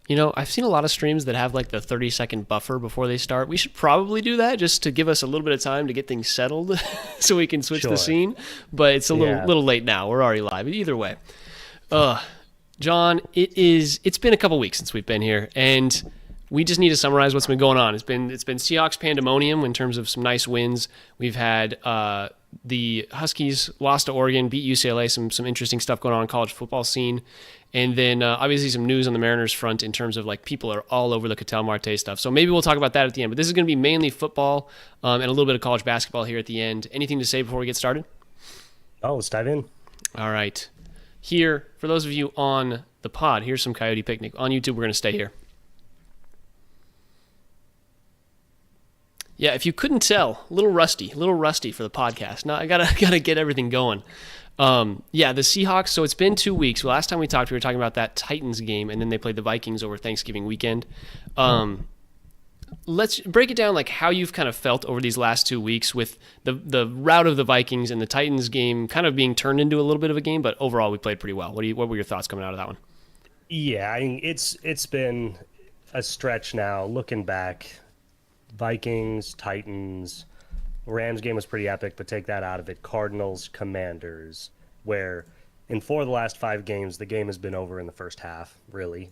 I've seen a lot of streams that have like the 30-second buffer before they start. We should probably do that just to give us a little bit of time to get things settled so we can switch the Sure. scene. But it's a little Yeah. little late now. We're already live. Either way. Uh, John, it's been a couple weeks since we've been here, and we just need to summarize what's been going on. It's been Seahawks pandemonium in terms of some nice wins. We've had the Huskies lost to Oregon, beat UCLA, some interesting stuff going on in college football scene. And then obviously some news on the Mariners front in terms of like people are all over the Cattell Marte stuff. So maybe we'll talk about that at the end. But this is going to be mainly football and a little bit of college basketball here at the end. Anything to say before we get started? Oh, let's dive in. All right. Here, for those of you on the pod, here's some Coyote Picnic. On YouTube, we're going to stay here. Yeah, if you couldn't tell, a little rusty for the podcast. Now I gotta get everything going. Yeah, the Seahawks. So it's been 2 weeks. Well, last time we talked, we were talking about that Titans game, and then they played the Vikings over Thanksgiving weekend. Let's break it down, like how you've kind of felt over these last 2 weeks with the rout of the Vikings and the Titans game, kind of being turned into a little bit of a game, but overall we played pretty well. What were your thoughts coming out of that one? Yeah, I mean, it's been a stretch now. Looking back, Vikings, Titans, Rams game was pretty epic, but take that out of it. Cardinals, Commanders, where in 4 of the last 5 games, the game has been over in the first half, really.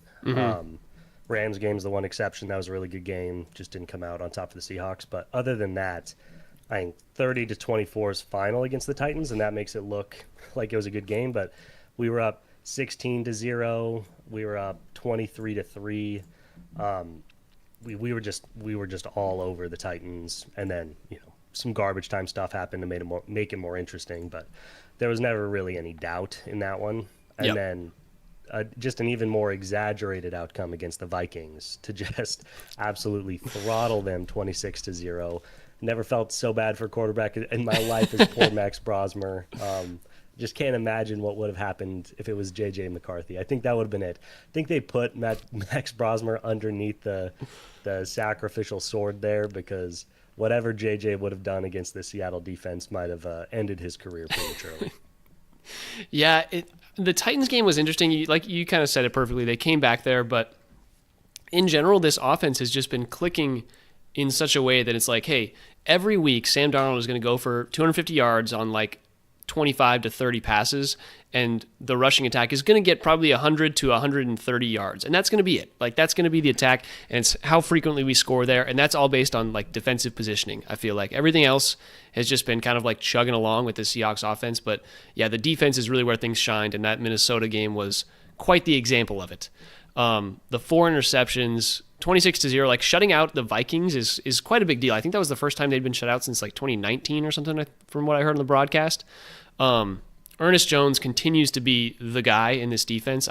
Rams game's the one exception. That was a really good game. Just didn't come out on top of the Seahawks. But other than that, I think 30-24 is final against the Titans, and that makes it look like it was a good game. But we were up 16-0. We were up 23-3. We were just all over the Titans, and then some garbage time stuff happened to make it more interesting. But there was never really any doubt in that one. And Yep. then just an even more exaggerated outcome against the Vikings to just absolutely throttle them 26-0. Never felt so bad for a quarterback in my life as poor Max Brosmer. Just can't imagine what would have happened if it was J.J. McCarthy. I think that would have been it. I think they put Max Brosmer underneath the sacrificial sword there because whatever J.J. would have done against the Seattle defense might have ended his career prematurely. Yeah, the Titans game was interesting. Like you kind of said it perfectly. They came back there, but in general, this offense has just been clicking in such a way that it's like, hey, every week Sam Darnold is going to go for 250 yards on like 25 to 30 passes, and the rushing attack is going to get probably 100 to 130 yards, and that's going to be it. Like that's going to be the attack, and it's how frequently we score there, and that's all based on like defensive positioning. I feel like everything else has just been kind of like chugging along with the Seahawks offense, but yeah, the defense is really where things shined, and that Minnesota game was quite the example of it. The 4 interceptions, 26-0, like shutting out the Vikings is quite a big deal. I think that was the first time they'd been shut out since like 2019 or something, from what I heard on the broadcast. Ernest Jones continues to be the guy in this defense.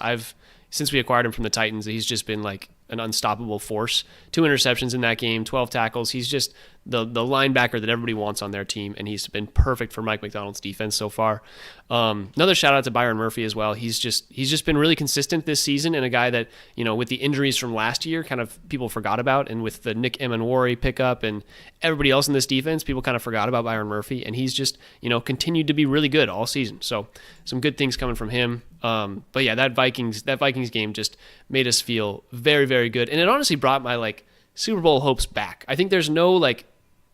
Since we acquired him from the Titans, he's just been like an unstoppable force. 2 interceptions in that game, 12 tackles. He's just the linebacker that everybody wants on their team, and he's been perfect for Mike McDonald's defense so far. Another shout out to Byron Murphy as well. He's just been really consistent this season, and a guy that, with the injuries from last year, kind of people forgot about, and with the Nick Emanwari pickup and everybody else in this defense, people kind of forgot about Byron Murphy, and he's just continued to be really good all season. So some good things coming from him. But yeah, that Vikings game just made us feel very, very good, and it honestly brought my like Super Bowl hopes back. I think there's no like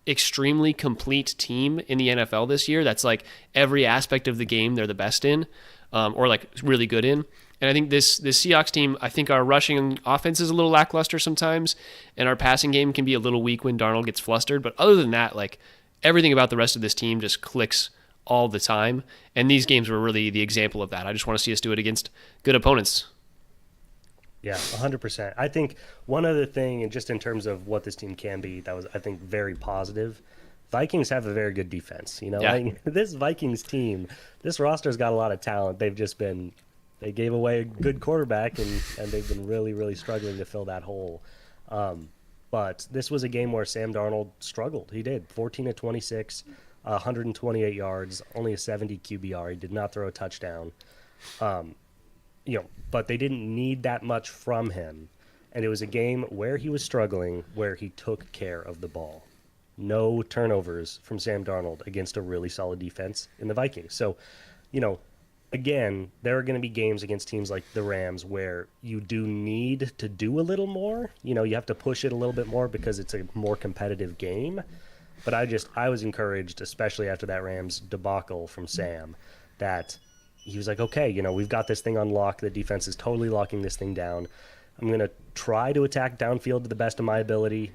extremely complete team in the NFL this year that's like every aspect of the game they're the best in, or like really good in. And I think this Seahawks team, I think our rushing offense is a little lackluster sometimes, and our passing game can be a little weak when Darnold gets flustered. But other than that, like everything about the rest of this team just clicks all the time. And these games were really the example of that. I just want to see us do it against good opponents. Yeah, 100%. I think one other thing, and just in terms of what this team can be, that was, I think, very positive. Vikings have a very good defense. Yeah. Like, this Vikings team, this roster's got a lot of talent. They gave away a good quarterback, and they've been really, really struggling to fill that hole. But this was a game where Sam Darnold struggled. He did 14 of 26, 128 yards, only a 70 QBR. He did not throw a touchdown. But they didn't need that much from him. And it was a game where he was struggling, where he took care of the ball. No turnovers from Sam Darnold against a really solid defense in the Vikings. So, again, there are going to be games against teams like the Rams where you do need to do a little more. You have to push it a little bit more because it's a more competitive game. But I was encouraged, especially after that Rams debacle from Sam, that he was like, okay, we've got this thing on lock. The defense is totally locking this thing down. I'm going to try to attack downfield to the best of my ability.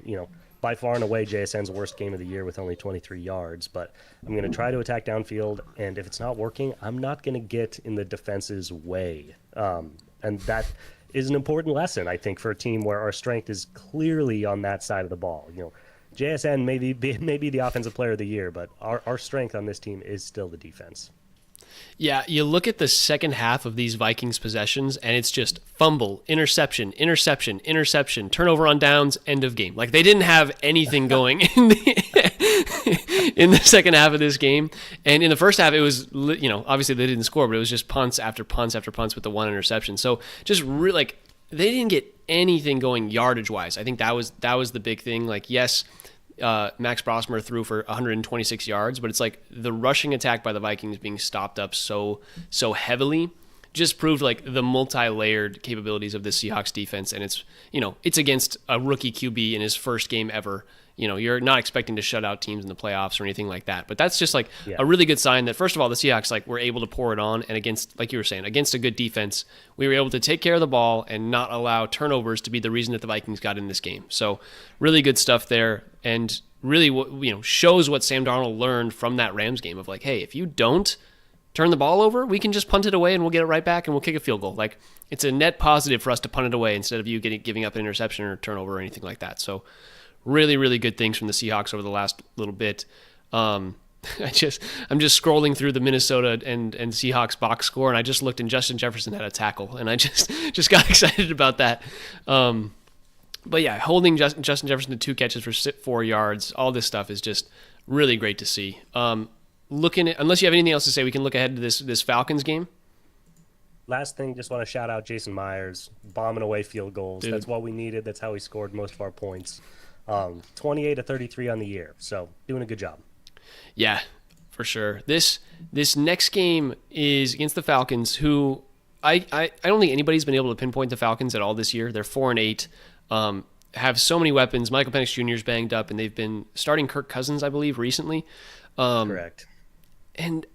By far and away, JSN's worst game of the year with only 23 yards. But I'm going to try to attack downfield, and if it's not working, I'm not going to get in the defense's way. And that is an important lesson, I think, for a team where our strength is clearly on that side of the ball. JSN may be the offensive player of the year, but our strength on this team is still the defense. Yeah, you look at the second half of these Vikings possessions, and it's just fumble, interception, interception, interception, turnover on downs, end of game. Like, they didn't have anything going in the second half of this game. And in the first half, it was, obviously they didn't score, but it was just punts after punts after punts with the one interception. So just really, they didn't get anything going yardage-wise. I think that was the big thing. Yes, Max Brosmer threw for 126 yards, but it's the rushing attack by the Vikings being stopped up so heavily just proved the multi-layered capabilities of the Seahawks defense. And it's against a rookie QB in his first game ever. You're not expecting to shut out teams in the playoffs or anything like that. But that's just a really good sign that, first of all, the Seahawks were able to pour it on, and against, like you were saying, against a good defense, we were able to take care of the ball and not allow turnovers to be the reason that the Vikings got in this game. So really good stuff there, and really shows what Sam Darnold learned from that Rams game of hey, if you don't turn the ball over, we can just punt it away and we'll get it right back and we'll kick a field goal. It's a net positive for us to punt it away instead of you giving up an interception or turnover or anything like that. So really, really good things from the Seahawks over the last little bit. I'm just scrolling through the Minnesota and Seahawks box score, and I just looked, and Justin Jefferson had a tackle, and I just got excited about that. But yeah, holding Justin Jefferson to 2 catches for 4 yards, all this stuff is just really great to see. Unless you have anything else to say, we can look ahead to this Falcons game. Last thing, just want to shout out Jason Myers, bombing away field goals. Dude. That's what we needed. That's how he scored most of our points. 28 to 33 on the year, so doing a good job. Yeah, for sure. This next game is against the Falcons, who I don't think anybody's been able to pinpoint the Falcons at all this year. They're 4-8, have so many weapons. Michael Penix Jr. is banged up, and they've been starting Kirk Cousins, I believe, recently. Correct. And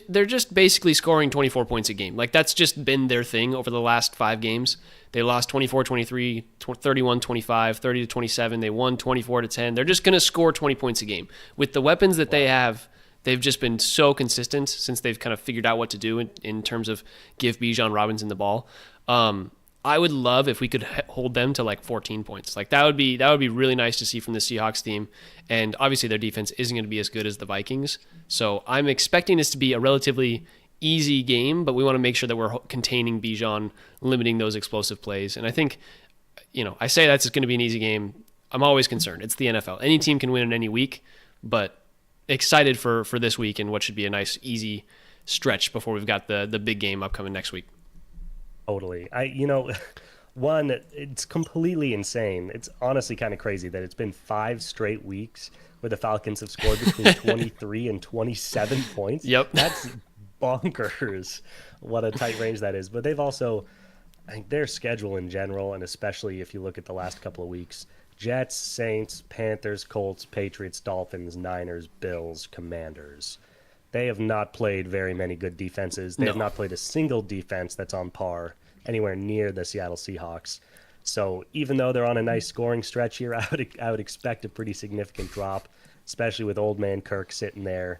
they're just basically scoring 24 points a game. That's just been their thing over the last 5 games. They lost 24-23, 31-25, 30-27. They won 24-10. They're just going to score 20 points a game. With the weapons that they have, they've just been so consistent since they've kind of figured out what to do in terms of give Bijan Robinson the ball. I would love if we could hold them to 14 points. That would be really nice to see from the Seahawks team. And obviously their defense isn't going to be as good as the Vikings. So I'm expecting this to be a relatively easy game, but we want to make sure that we're containing Bijan, limiting those explosive plays. And I think, I say that's going to be an easy game. I'm always concerned. It's the NFL. Any team can win in any week, but excited for this week and what should be a nice, easy stretch before we've got the big game upcoming next week. Totally. One, it's completely insane. It's honestly kind of crazy that it's been 5 straight weeks where the Falcons have scored between 23 and 27 points. Yep. That's bonkers what a tight range that is. But they've also, I think their schedule in general, and especially if you look at the last couple of weeks, Jets, Saints, Panthers, Colts, Patriots, Dolphins, Niners, Bills, Commanders. They have not played very many good defenses. They have not played a single defense that's on par anywhere near the Seattle Seahawks. So even though they're on a nice scoring stretch here, I would expect a pretty significant drop, especially with old man Kirk sitting there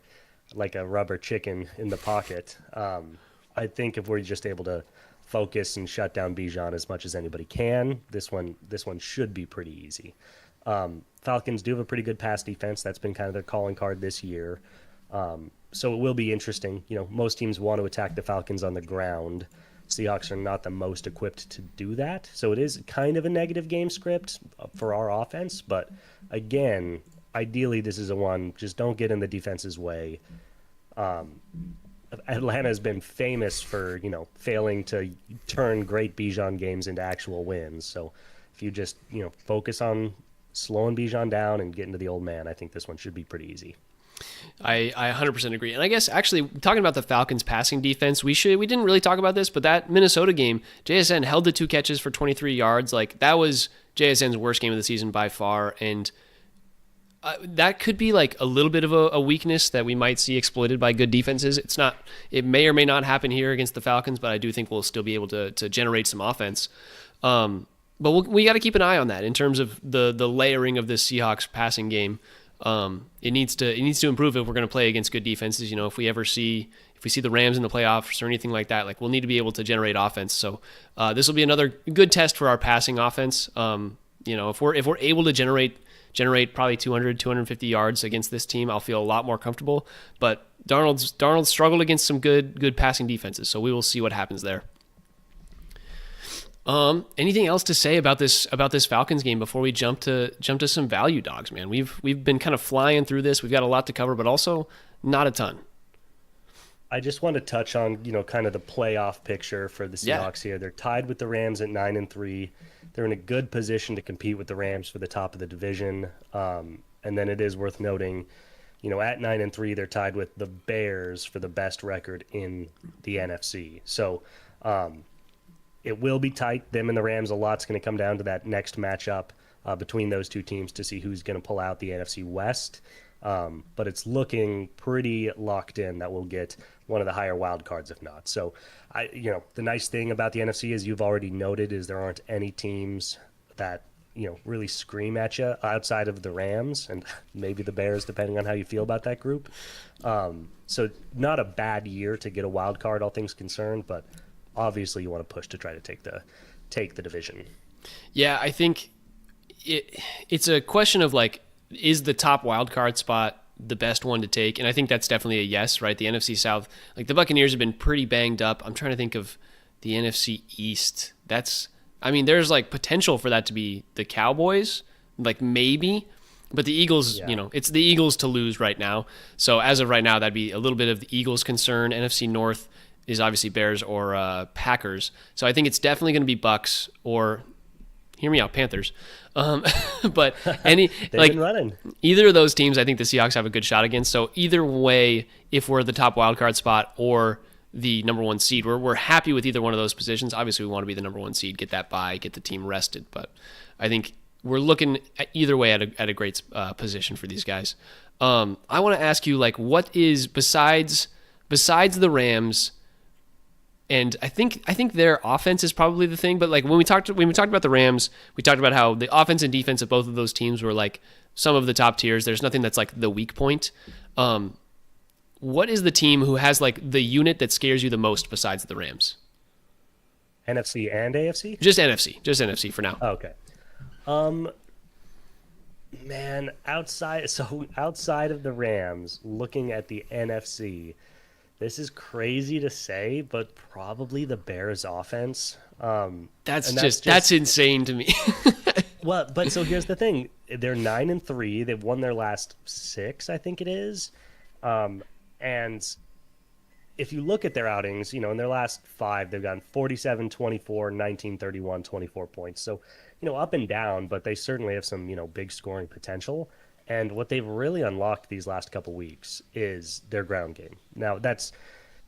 like a rubber chicken in the pocket. I think if we're just able to focus and shut down Bijan as much as anybody can, this one should be pretty easy. Falcons do have a pretty good pass defense. That's been kind of their calling card this year. So it will be interesting. Most teams want to attack the Falcons on the ground. Seahawks are not the most equipped to do that. So it is kind of a negative game script for our offense. But again, ideally this is a one, just don't get in the defense's way. Atlanta has been famous for, failing to turn great Bijan games into actual wins. So if you just, focus on slowing Bijan down and getting to the old man, I think this one should be pretty easy. I 100% agree. And I guess actually talking about the Falcons passing defense, we didn't really talk about this, but that Minnesota game, JSN held the 2 catches for 23 yards. Like that was JSN's worst game of the season by far. And that could be like a little bit of a weakness that we might see exploited by good defenses. It may or may not happen here against the Falcons, but I do think we'll still be able to generate some offense. But we got to keep an eye on that in terms of the layering of this Seahawks passing game. It needs to improve if we're going to play against good defenses. If we see the Rams in the playoffs or anything like that, like we'll need to be able to generate offense. So this will be another good test for our passing offense. If we're able to generate probably 200, 250 yards against this team, I'll feel a lot more comfortable. But Darnold struggled against some good passing defenses, so we will see what happens there. Anything else to say about this Falcons game before we jump to some value dogs, man? We've been kind of flying through this. We've got a lot to cover, but also not a ton. I just want to touch on, kind of the playoff picture for the Seahawks here. They're tied with the Rams at 9-3. They're in a good position to compete with the Rams for the top of the division. And then it is worth noting, at 9-3, they're tied with the Bears for the best record in the NFC. So it will be tight. Them and the Rams, a lot's going to come down to that next matchup between those two teams to see who's going to pull out the NFC West. But it's looking pretty locked in that we'll get one of the higher wild cards, if not. So, the nice thing about the NFC, as you've already noted, is there aren't any teams that, really scream at you outside of the Rams and maybe the Bears, depending on how you feel about that group. So not a bad year to get a wild card, all things concerned, but obviously you want to push to try to take the division. Yeah, I think it's a question of like, is the top wild card spot the best one to take? And I think that's definitely a yes, right? The NFC South, like the Buccaneers have been pretty banged up. I'm trying to think of the NFC East. There's like potential for that to be the Cowboys, like maybe, but the Eagles, it's the Eagles to lose right now. So as of right now, that'd be a little bit of the Eagles' concern. NFC North is obviously Bears or Packers. So I think it's definitely going to be Bucks or, hear me out, Panthers. But either of those teams, I think the Seahawks have a good shot against. So either way, if we're the top wildcard spot or the number 1 seed, we're happy with either one of those positions. Obviously, we want to be the number 1 seed, get that bye, get the team rested. But I think we're looking at either way at a great position for these guys. I want to ask you, like, what is besides the Rams? And I think their offense is probably the thing. But like when we talked about the Rams, we talked about how the offense and defense of both of those teams were like some of the top tiers. There's nothing that's like the weak point. What is the team who has like the unit that scares you the most besides the Rams? NFC and AFC? Just NFC for now. Okay. Man, outside of the Rams, looking at the NFC, this is crazy to say, but probably the Bears offense. That's insane to me. Well, but so here's the thing. They're 9-3. They've won their last 6, I think it is. And if you look at their outings, in their last 5, they've gotten 47, 24, 19, 31, 24 points. So, up and down, but they certainly have some, big scoring potential. And what they've really unlocked these last couple weeks is their ground game. Now, that's,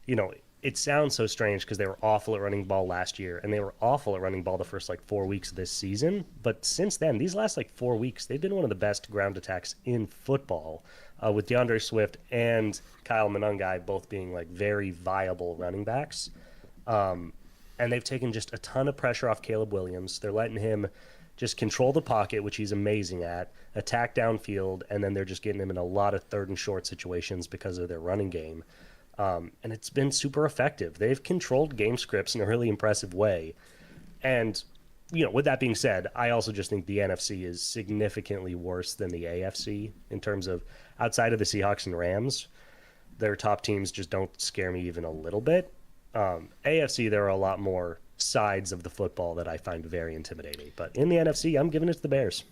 it sounds so strange because they were awful at running ball last year, and they were awful at running ball the first, 4 weeks of this season. But since then, these last, 4 weeks, they've been one of the best ground attacks in football, with DeAndre Swift and Kyle Monangai both being, very viable running backs. And they've taken just a ton of pressure off Caleb Williams. They're letting him just control the pocket, which he's amazing at, attack downfield, and then they're just getting him in a lot of 3rd and short situations because of their running game. And it's been super effective. They've controlled game scripts in a really impressive way. And, with that being said, I also just think the NFC is significantly worse than the AFC in terms of outside of the Seahawks and Rams. Their top teams just don't scare me even a little bit. AFC, there are a lot more sides of the football that I find very intimidating. But in the NFC, I'm giving it to the Bears.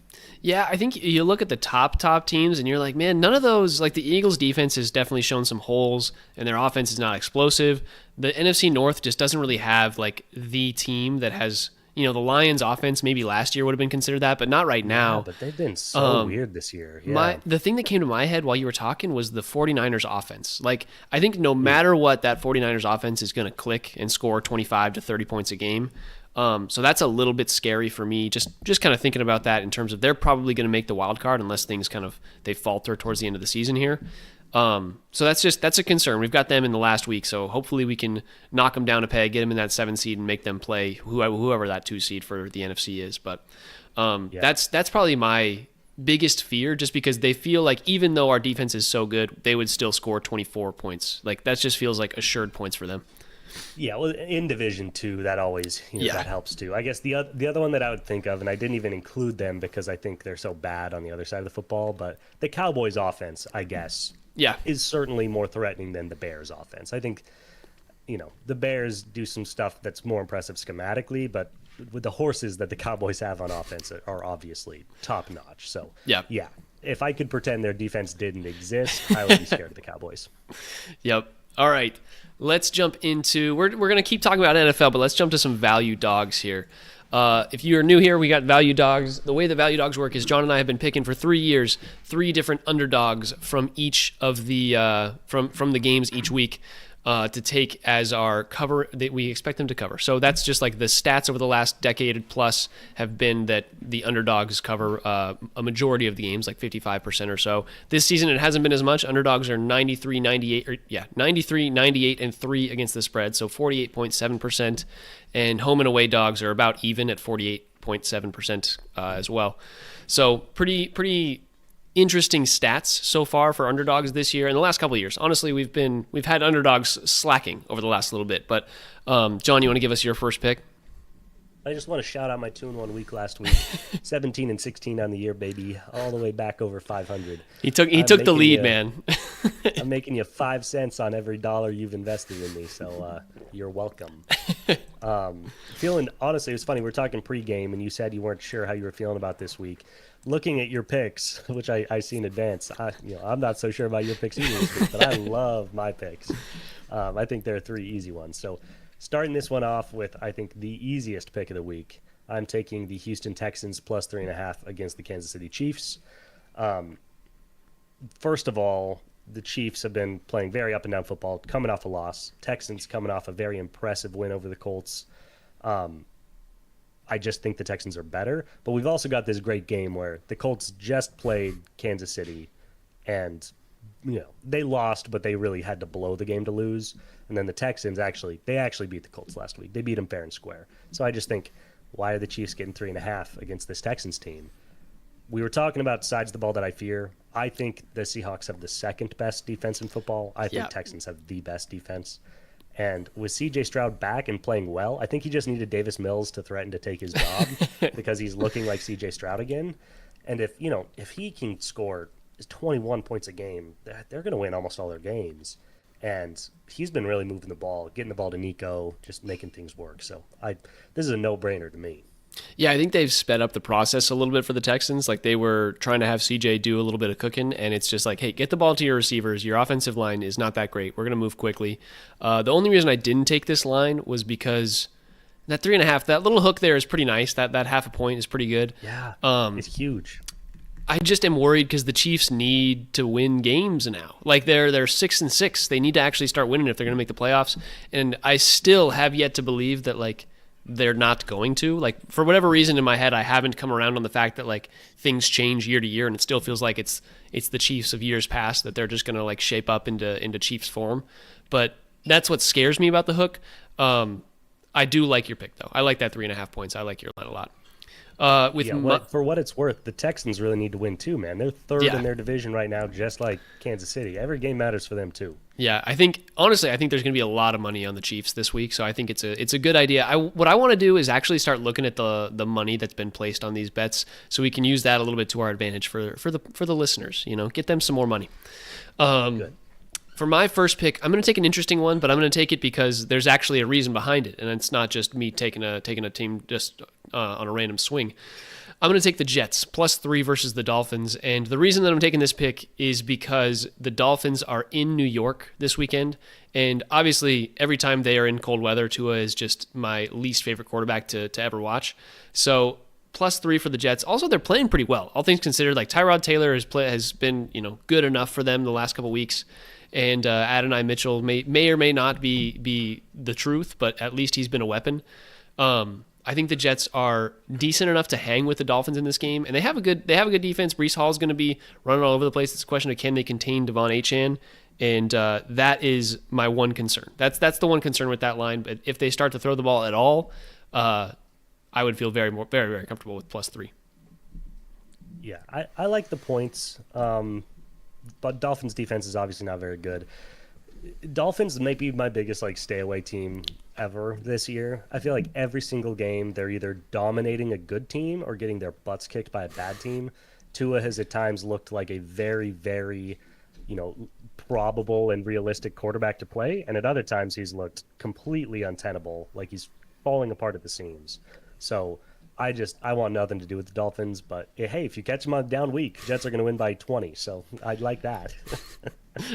Yeah, I think you look at the top teams and you're like, man, none of those, like the Eagles defense has definitely shown some holes and their offense is not explosive. The NFC North just doesn't really have the team that has, the Lions offense maybe last year would have been considered that, but not right now. Yeah, but they've been so weird this year. Yeah. The thing that came to my head while you were talking was the 49ers offense. Like, I think no matter what, that 49ers offense is going to click and score 25 to 30 points a game. So that's a little bit scary for me. Just kind of thinking about that in terms of they're probably going to make the wild card unless things they falter towards the end of the season here. So that's a concern. We've got them in the last week, so hopefully we can knock them down a peg, get them in that 7 seed, and make them play whoever that 2 seed for the NFC is. But that's probably my biggest fear, just because they feel like even though our defense is so good, they would still score 24 points. Like, that just feels like assured points for them. Yeah, well, in Division 2, that always that helps too. I guess the other one that I would think of, and I didn't even include them because I think they're so bad on the other side of the football, but the Cowboys' offense, I guess, is certainly more threatening than the Bears' offense. I think, the Bears do some stuff that's more impressive schematically, but with the horses that the Cowboys have on offense are obviously top notch. So yeah, if I could pretend their defense didn't exist, I would be scared of the Cowboys. Yep. All right. Let's jump into, we're going to keep talking about NFL, but let's jump to some value dogs here. If you're new here, we got value dogs. The way the value dogs work is John and I have been picking for 3 years 3 different underdogs from each of the from the games each week to take as our cover that we expect them to cover. So that's just like the stats over the last decade plus have been that the underdogs cover a majority of the games, like 55% or so. This season it hasn't been as much. Underdogs are 93, 98 and 3 against the spread, so 48.7%, and home and away dogs are about even at 48.7% as well. So pretty interesting stats so far for underdogs this year. In the last couple of years, honestly, we've had underdogs slacking over the last little bit. But John, you want to give us your first pick? I just want to shout out my 2-1 week last week. 17 and 16 on the year, baby, all the way back over 500. He took the lead, man. I'm making you 5 cents on every dollar you've invested in me, so you're welcome. Honestly, it was funny. We were talking pregame, and you said you weren't sure how you were feeling about this week. Looking at your picks, which I see in advance, I'm not so sure about your picks either this week, but I love my picks. I think there are 3 easy ones. So starting this one off with, I think, the easiest pick of the week, I'm taking the Houston Texans plus 3.5 against the Kansas City Chiefs. First of all, the Chiefs have been playing very up and down football, coming off a loss. Texans coming off a very impressive win over the Colts. I just think the Texans are better. But we've also got this great game where the Colts just played Kansas City, and they lost, but they really had to blow the game to lose. And then the Texans actually beat the Colts last week. They beat them fair and square. So I just think, why are the Chiefs getting 3.5 against this Texans team? We were talking about sides of the ball that I fear. I think the Seahawks have the second best defense in football. I think Texans have the best defense. And with C.J. Stroud back and playing well, I think he just needed Davis Mills to threaten to take his job because he's looking like C.J. Stroud again. And if he can score 21 points a game, they're going to win almost all their games. And he's been really moving the ball, getting the ball to Nico, just making things work. So this is a no-brainer to me. Yeah, I think they've sped up the process a little bit for the Texans. Like, they were trying to have CJ do a little bit of cooking, and it's just like, hey, get the ball to your receivers. Your offensive line is not that great. We're going to move quickly. The only reason I didn't take this line was because that 3.5, that little hook there is pretty nice. That half a point is pretty good. Yeah, it's huge. I just am worried because the Chiefs need to win games now. Like, they're 6-6. They need to actually start winning if they're going to make the playoffs. And I still have yet to believe that, like, they're not going to. Like, for whatever reason in my head, I haven't come around on the fact that, like, things change year to year, and it still feels like it's the Chiefs of years past, that they're just going to, like, shape up into Chiefs form. But that's what scares me about the hook. I do like your pick, though. I like that 3.5 points. I like your line a lot. For what it's worth, the Texans really need to win too, man. They're third in their division right now, just like Kansas City. Every game matters for them too. Yeah, I think there's going to be a lot of money on the Chiefs this week, so I think it's a good idea. What I want to do is actually start looking at the money that's been placed on these bets, so we can use that a little bit to our advantage for the listeners. Get them some more money. Good. For my first pick, I'm going to take an interesting one, but I'm going to take it because there's actually a reason behind it, and it's not just me taking a team just on a random swing. I'm going to take the Jets +3 versus the Dolphins. And the reason that I'm taking this pick is because the Dolphins are in New York this weekend. And obviously, every time they are in cold weather, Tua is just my least favorite quarterback to ever watch. So +3 for the Jets. Also, they're playing pretty well, all things considered. Like Tyrod Taylor has been good enough for them the last couple weeks. And Adonai Mitchell may or may not be the truth, but at least he's been a weapon. I think the Jets are decent enough to hang with the Dolphins in this game, and they have a good defense. Breece Hall is going to be running all over the place. It's a question of can they contain Devon Achane, and that is my one concern. That's the one concern with that line. But if they start to throw the ball at all, I would feel very, very comfortable with +3. Yeah, I like the points, but Dolphins defense is obviously not very good. Dolphins might be my biggest stay away team ever this year. I feel like every single game they're either dominating a good team or getting their butts kicked by a bad team. Tua has at times looked like a very, very, probable and realistic quarterback to play, and at other times he's looked completely untenable, like he's falling apart at the seams. So I want nothing to do with the Dolphins, but hey, if you catch them on a down week, Jets are going to win by 20, so I'd like that.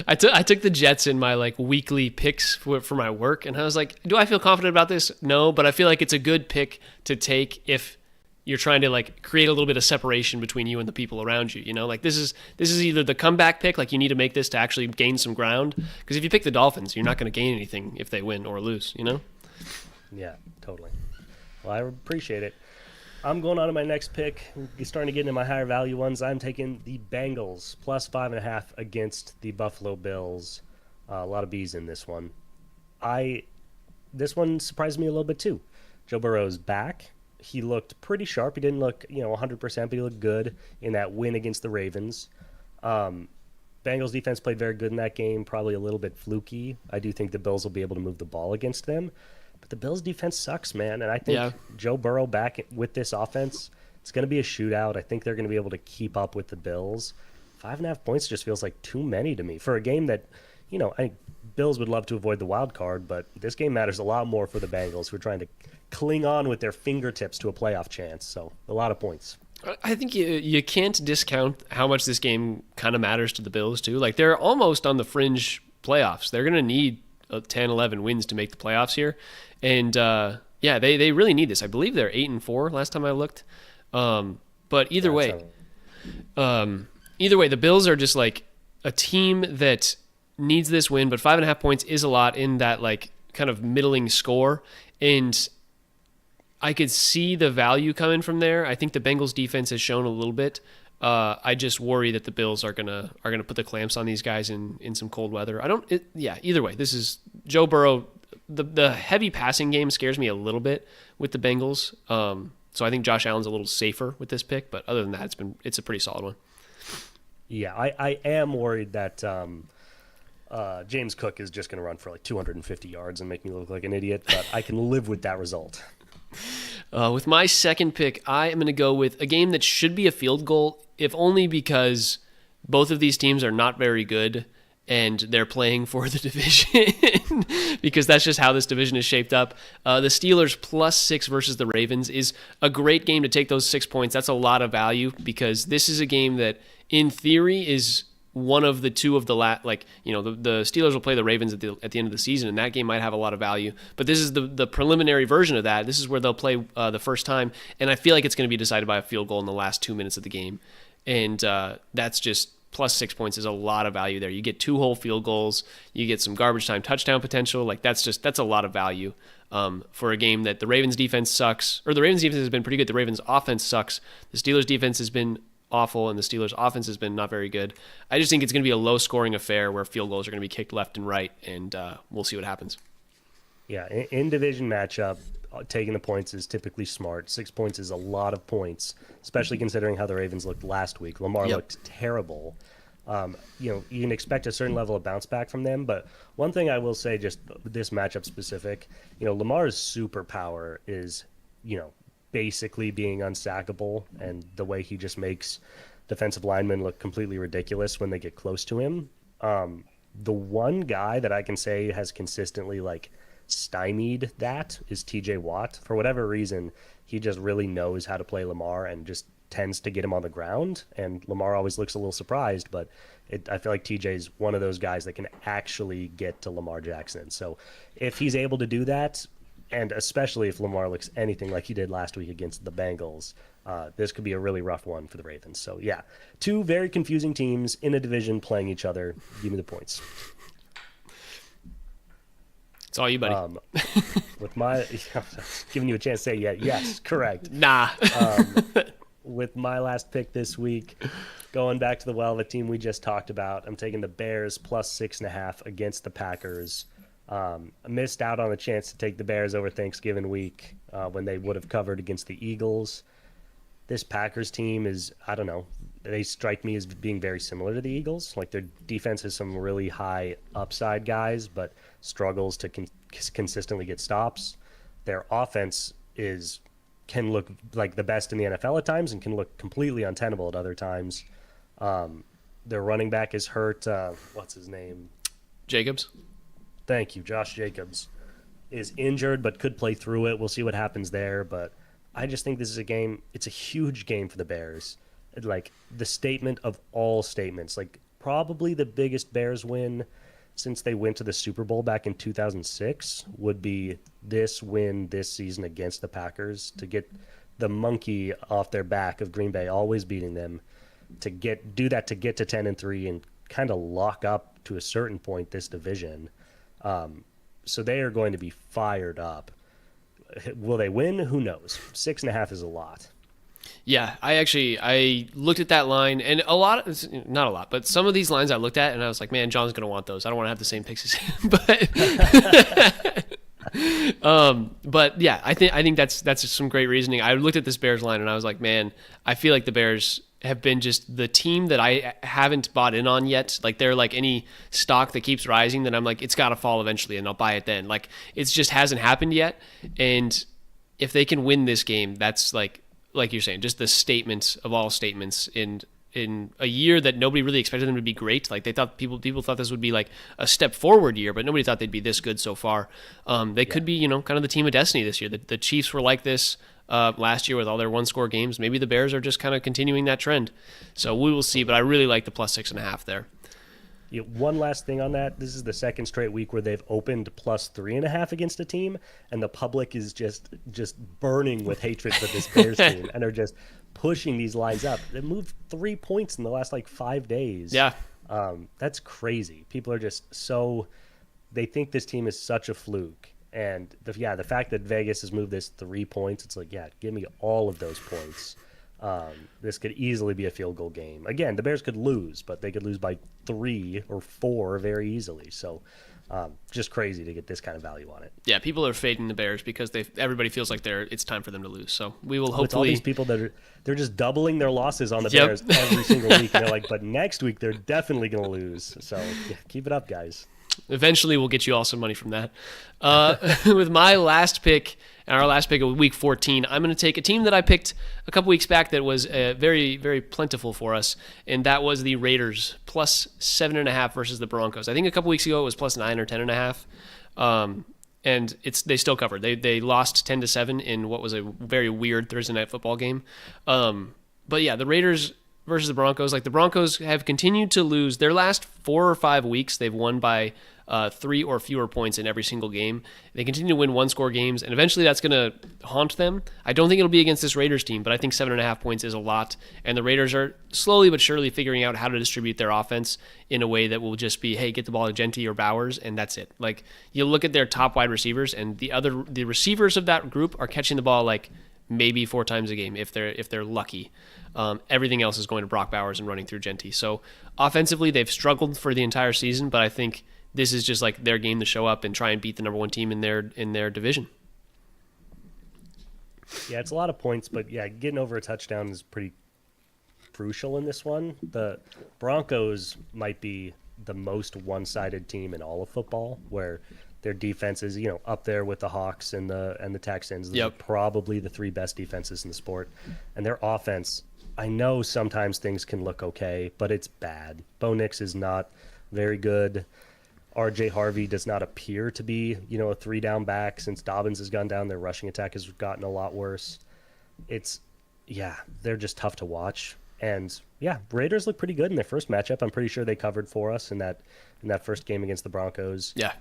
I took the Jets in my weekly picks for my work, and I was like, do I feel confident about this? No, but I feel like it's a good pick to take if you're trying to create a little bit of separation between you and the people around you. This is either the comeback pick, you need to make this to actually gain some ground, because if you pick the Dolphins, you're not going to gain anything if they win or lose. Yeah, totally. Well, I appreciate it. I'm going on to my next pick. We're starting to get into my higher value ones. I'm taking the Bengals +5.5 against the Buffalo Bills. A lot of B's in this one. This one surprised me a little bit too. Joe Burrow's back. He looked pretty sharp. He didn't look 100%, but he looked good in that win against the Ravens. Bengals defense played very good in that game, probably a little bit fluky. I do think the Bills will be able to move the ball against them. But the Bills' defense sucks, man. And I think Joe Burrow back with this offense, it's going to be a shootout. I think they're going to be able to keep up with the Bills. 5.5 points just feels like too many to me for a game that, I think Bills would love to avoid the wild card, but this game matters a lot more for the Bengals, who are trying to cling on with their fingertips to a playoff chance. So a lot of points. I think you can't discount how much this game kind of matters to the Bills, too. They're almost on the fringe playoffs. They're going to need 10, 11 wins to make the playoffs here. And, they really need this. I believe they're 8-4 last time I looked. But either way, the Bills are just a team that needs this win, but 5.5 points is a lot in that kind of middling score. And I could see the value coming from there. I think the Bengals defense has shown a little bit. I just worry that the Bills are gonna put the clamps on these guys in some cold weather. Either way, this is Joe Burrow. The heavy passing game scares me a little bit with the Bengals. So I think Josh Allen's a little safer with this pick, but other than that, it's a pretty solid one. Yeah, I am worried that James Cook is just going to run for 250 yards and make me look like an idiot, but I can live with that result. With my second pick, I am going to go with a game that should be a field goal, if only because both of these teams are not very good and they're playing for the division because that's just how this division is shaped up. The Steelers +6 versus the Ravens is a great game to take those 6 points. That's a lot of value because this is a game that, in theory, is one of the two of the the Steelers will play the Ravens at the end of the season, and that game might have a lot of value. But this is the preliminary version of that. This is where they'll play the first time, and I feel like it's going to be decided by a field goal in the last 2 minutes of the game, and that's just +6 points is a lot of value there. You get 2 whole field goals, you get some garbage time touchdown potential. That's a lot of value for a game that the Ravens defense sucks, or the Ravens defense has been pretty good. The Ravens offense sucks. The Steelers defense has been awful, and the Steelers offense has been not very good. I just think it's going to be a low-scoring affair where field goals are going to be kicked left and right, and we'll see what happens. Yeah, in division matchup, taking the points is typically smart. 6 points is a lot of points, especially considering how the Ravens looked last week. Lamar looked terrible. You can expect a certain level of bounce back from them, but one thing I will say, just this matchup specific, Lamar's superpower is, basically being unsackable, and the way he just makes defensive linemen look completely ridiculous when they get close to him. The one guy that I can say has consistently stymied that is TJ Watt. For whatever reason, he just really knows how to play Lamar and just tends to get him on the ground, and Lamar always looks a little surprised, but I feel like TJ's one of those guys that can actually get to Lamar Jackson. So if he's able to do that, and especially if Lamar looks anything like he did last week against the Bengals, this could be a really rough one for the Ravens. So, yeah, two very confusing teams in a division playing each other. Give me the points. It's all you, buddy. With my giving you a chance to say yes, correct. Nah. With my last pick this week, going back to the team we just talked about, I'm taking the Bears plus 6.5 against the Packers. I missed out on a chance to take the Bears over Thanksgiving week when they would have covered against the Eagles. This Packers team is, I don't know, they strike me as being very similar to the Eagles. Like, their defense has some really high upside guys, but struggles to consistently get stops. Their offense can look like the best in the NFL at times and can look completely untenable at other times. Their running back is hurt. What's his name? Jacobs. Thank you. Josh Jacobs is injured but could play through it. We'll see what happens there, but I just think this is a game. It's a huge game for the Bears. Like, the statement of all statements. Like, probably the biggest Bears win since they went to the Super Bowl back in 2006 would be this win this season against the Packers, to get the monkey off their back of Green Bay always beating them, to do that to get to 10-3 and kind of lock up to a certain point this division. So they are going to be fired up. Will they win? Who knows? 6.5 is a lot. Yeah, I looked at that line, and not a lot, but some of these lines I looked at, and I was like, man, John's going to want those. I don't want to have the same picks as him. But yeah, I think that's some great reasoning. I looked at this Bears line, and I was like, man, I feel like the Bears have been just the team that I haven't bought in on yet. Like, they're like any stock that keeps rising, then I'm like, it's got to fall eventually, and I'll buy it then. Like, it just hasn't happened yet, and if they can win this game, that's like you're saying, just the statement of all statements in a year that nobody really expected them to be great. Like, they thought people thought this would be like a step forward year, but nobody thought they'd be this good so far. They could be, kind of the team of destiny this year. The Chiefs were like this last year with all their one-score games. Maybe the Bears are just kind of continuing that trend. So we will see, but I really like the plus 6.5 there. Yeah, one last thing on that. This is the second straight week where they've opened plus 3.5 against a team, and the public is just burning with hatred for this Bears team, and are just pushing these lines up. They moved 3 points in the last 5 days. Yeah, that's crazy. People are just they think this team is such a fluke, and the fact that Vegas has moved this 3 points, it's like, yeah, give me all of those points. This could easily be a field goal game. Again, the Bears could lose, but they could lose by 3 or 4 very easily. So just crazy to get this kind of value on it. Yeah, people are fading the Bears because everybody feels like it's time for them to lose. So we will hopefully. It's all these people that they're just doubling their losses on the Bears every single week. And they're like, but next week they're definitely going to lose. So yeah, keep it up, guys. Eventually, we'll get you all some money from that. With my last pick, our last pick of week 14, I'm going to take a team that I picked a couple weeks back that was very, very plentiful for us, and that was the Raiders, plus 7.5 versus the Broncos. I think a couple weeks ago it was plus 9 or 10.5, and they still covered. They lost 10-7 in what was a very weird Thursday night football game. But yeah, the Raiders versus the Broncos. Like, the Broncos have continued to lose. Their last 4 or 5 weeks, they've won by 3 or fewer points in every single game. They continue to win one-score games, and eventually that's going to haunt them. I don't think it'll be against this Raiders team, but I think 7.5 points is a lot, and the Raiders are slowly but surely figuring out how to distribute their offense in a way that will just be, hey, get the ball to Genty or Bowers, and that's it. Like, you look at their top wide receivers, and the receivers of that group are catching the ball like maybe 4 times a game if they're lucky. Everything else is going to Brock Bowers and running through Genty. So offensively, they've struggled for the entire season, but I think this is just like their game to show up and try and beat the number 1 team in their division. Yeah, it's a lot of points, but yeah, getting over a touchdown is pretty crucial in this one. The Broncos might be the most one-sided team in all of football, where their defense is, up there with the Hawks and the Texans. Those are probably the 3 best defenses in the sport. And their offense, I know sometimes things can look okay, but it's bad. Bo Nix is not very good. RJ Harvey does not appear to be, a 3-down back. Since Dobbins has gone down, their rushing attack has gotten a lot worse. It's yeah, they're just tough to watch. And yeah, Raiders look pretty good in their first matchup. I'm pretty sure they covered for us in that first game against the Broncos. Yeah.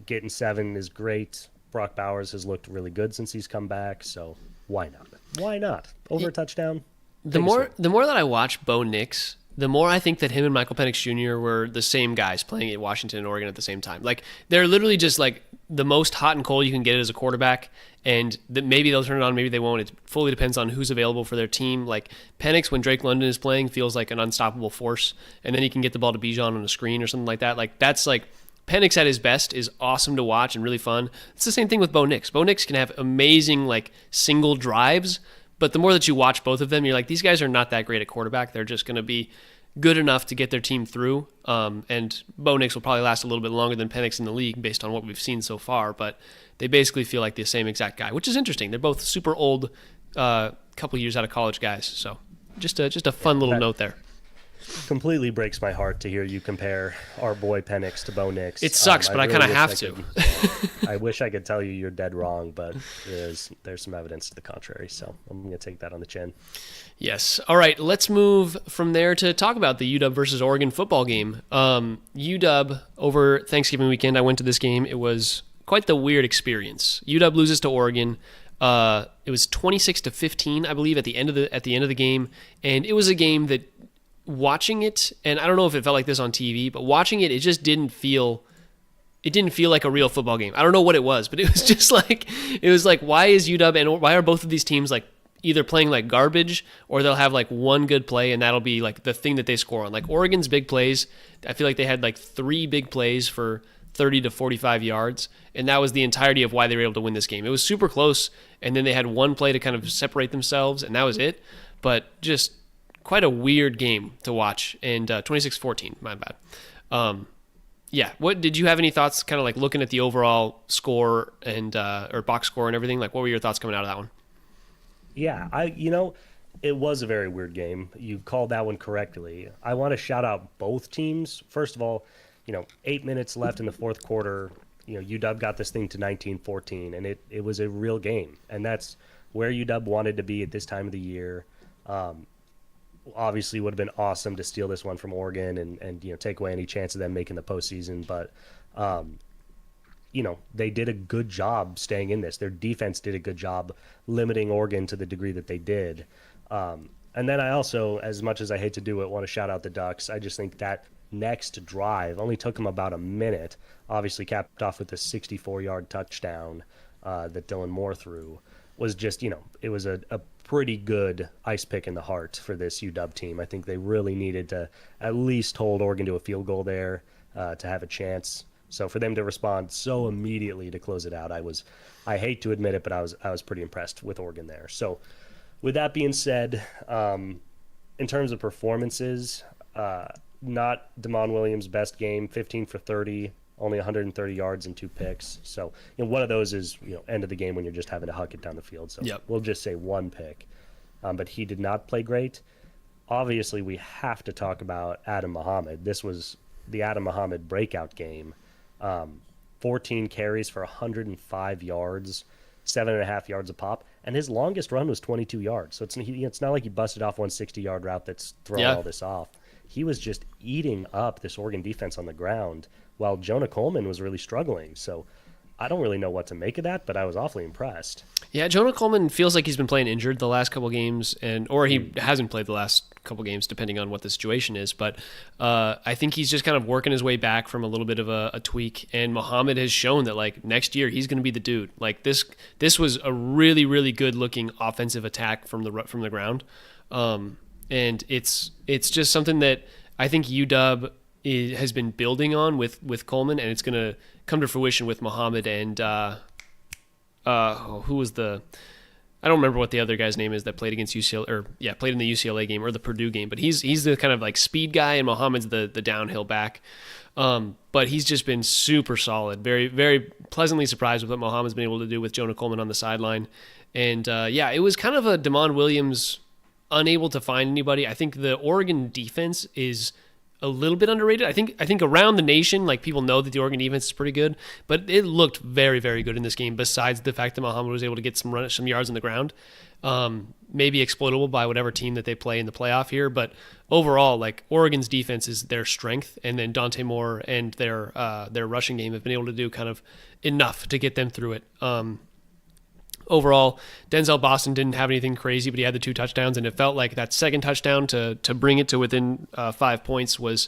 Getting 7 is great. Brock Bowers has looked really good since he's come back, so why not? Why not? Over a touchdown. The more that I watch Bo Nix, the more I think that him and Michael Penix Jr. were the same guys playing at Washington and Oregon at the same time. Like, they're literally just like the most hot and cold you can get as a quarterback, and maybe they'll turn it on, maybe they won't. It fully depends on who's available for their team. Like, Penix, when Drake London is playing, feels like an unstoppable force, and then he can get the ball to Bijan on a screen or something like that. Like, that's like Penix at his best is awesome to watch and really fun. It's the same thing with Bo Nix. Bo Nix can have amazing like single drives, but the more that you watch both of them, you're like, these guys are not that great at quarterback. They're just going to be good enough to get their team through. And Bo Nix will probably last a little bit longer than Penix in the league based on what we've seen so far. But they basically feel like the same exact guy, which is interesting. They're both super old, couple years out of college guys. So just a fun little note there. Completely breaks my heart to hear you compare our boy Penix to Bo Nix. It sucks, but I kind of have to. I wish I could tell you you're dead wrong, but there's some evidence to the contrary. So I'm going to take that on the chin. Yes. All right. Let's move from there to talk about the UW versus Oregon football game. UW over Thanksgiving weekend. I went to this game. It was quite the weird experience. UW loses to Oregon. It was 26-15, I believe, at the end of the game, and it was a game that, watching it, and I don't know if it felt like this on TV, but watching it, it just didn't feel like a real football game. I don't know what it was, but it was just like, why is UW and why are both of these teams like either playing like garbage, or they'll have like one good play and that'll be like the thing that they score on. Like Oregon's big plays, I feel like they had like 3 big plays for 30 to 45 yards, and that was the entirety of why they were able to win this game. It was super close, and then they had one play to kind of separate themselves, and that was it. But just quite a weird game to watch, and 26-14, my bad. Yeah, what did you have any thoughts kind of like looking at the overall score and or box score and everything? Like, what were your thoughts coming out of that one? Yeah, it was a very weird game. You called that one correctly. I want to shout out both teams. First of all, 8 minutes left in the fourth quarter, UW got this thing to 19-14, and it was a real game. And that's where UW wanted to be at this time of the year. Obviously would have been awesome to steal this one from Oregon and take away any chance of them making the postseason. But, they did a good job staying in this. Their defense did a good job limiting Oregon to the degree that they did. And then I also, as much as I hate to do it, want to shout out the Ducks. I just think that next drive only took them about a minute, obviously capped off with a 64-yard touchdown that Dylan Moore threw. Was just, it was a pretty good ice pick in the heart for this UW team. I think they really needed to at least hold Oregon to a field goal there to have a chance. So for them to respond so immediately to close it out, I hate to admit it, but I was pretty impressed with Oregon there. So with that being said, in terms of performances, not Damon Williams' best game, 15 for 30, only 130 yards and 2 picks. So one of those is end of the game when you're just having to huck it down the field. So We'll just say 1 pick. But he did not play great. Obviously, we have to talk about Adam Muhammad. This was the Adam Muhammad breakout game. 14 carries for 105 yards, 7.5 yards a pop, and his longest run was 22 yards. So it's not like he busted off one 60-yard route that's throwing all this off. He was just eating up this Oregon defense on the ground, while Jonah Coleman was really struggling. So I don't really know what to make of that, but I was awfully impressed. Yeah, Jonah Coleman feels like he's been playing injured the last couple games, or he hasn't played the last couple games, depending on what the situation is. But I think he's just kind of working his way back from a little bit of a tweak. And Muhammad has shown that like next year he's going to be the dude. Like this was a really, really good looking offensive attack from the ground, and it's just something that I think UW has been building on with Coleman, and it's going to come to fruition with Muhammad and who was I don't remember what the other guy's name is that played against UCLA, played in the UCLA game or the Purdue game, but he's the kind of like speed guy, and Muhammad's the downhill back. But he's just been super solid. Very, very pleasantly surprised with what Muhammad's been able to do with Jonah Coleman on the sideline. And it was kind of a Damon Williams unable to find anybody. I think the Oregon defense is a little bit underrated. I think around the nation, like people know that the Oregon defense is pretty good, but it looked very, very good in this game. Besides the fact that Muhammad was able to get some yards on the ground, maybe exploitable by whatever team that they play in the playoff here. But overall, like Oregon's defense is their strength, and then Dante Moore and their rushing game have been able to do kind of enough to get them through it. Overall, Denzel Boston didn't have anything crazy, but he had the 2 touchdowns, and it felt like that second touchdown to bring it to within 5 points was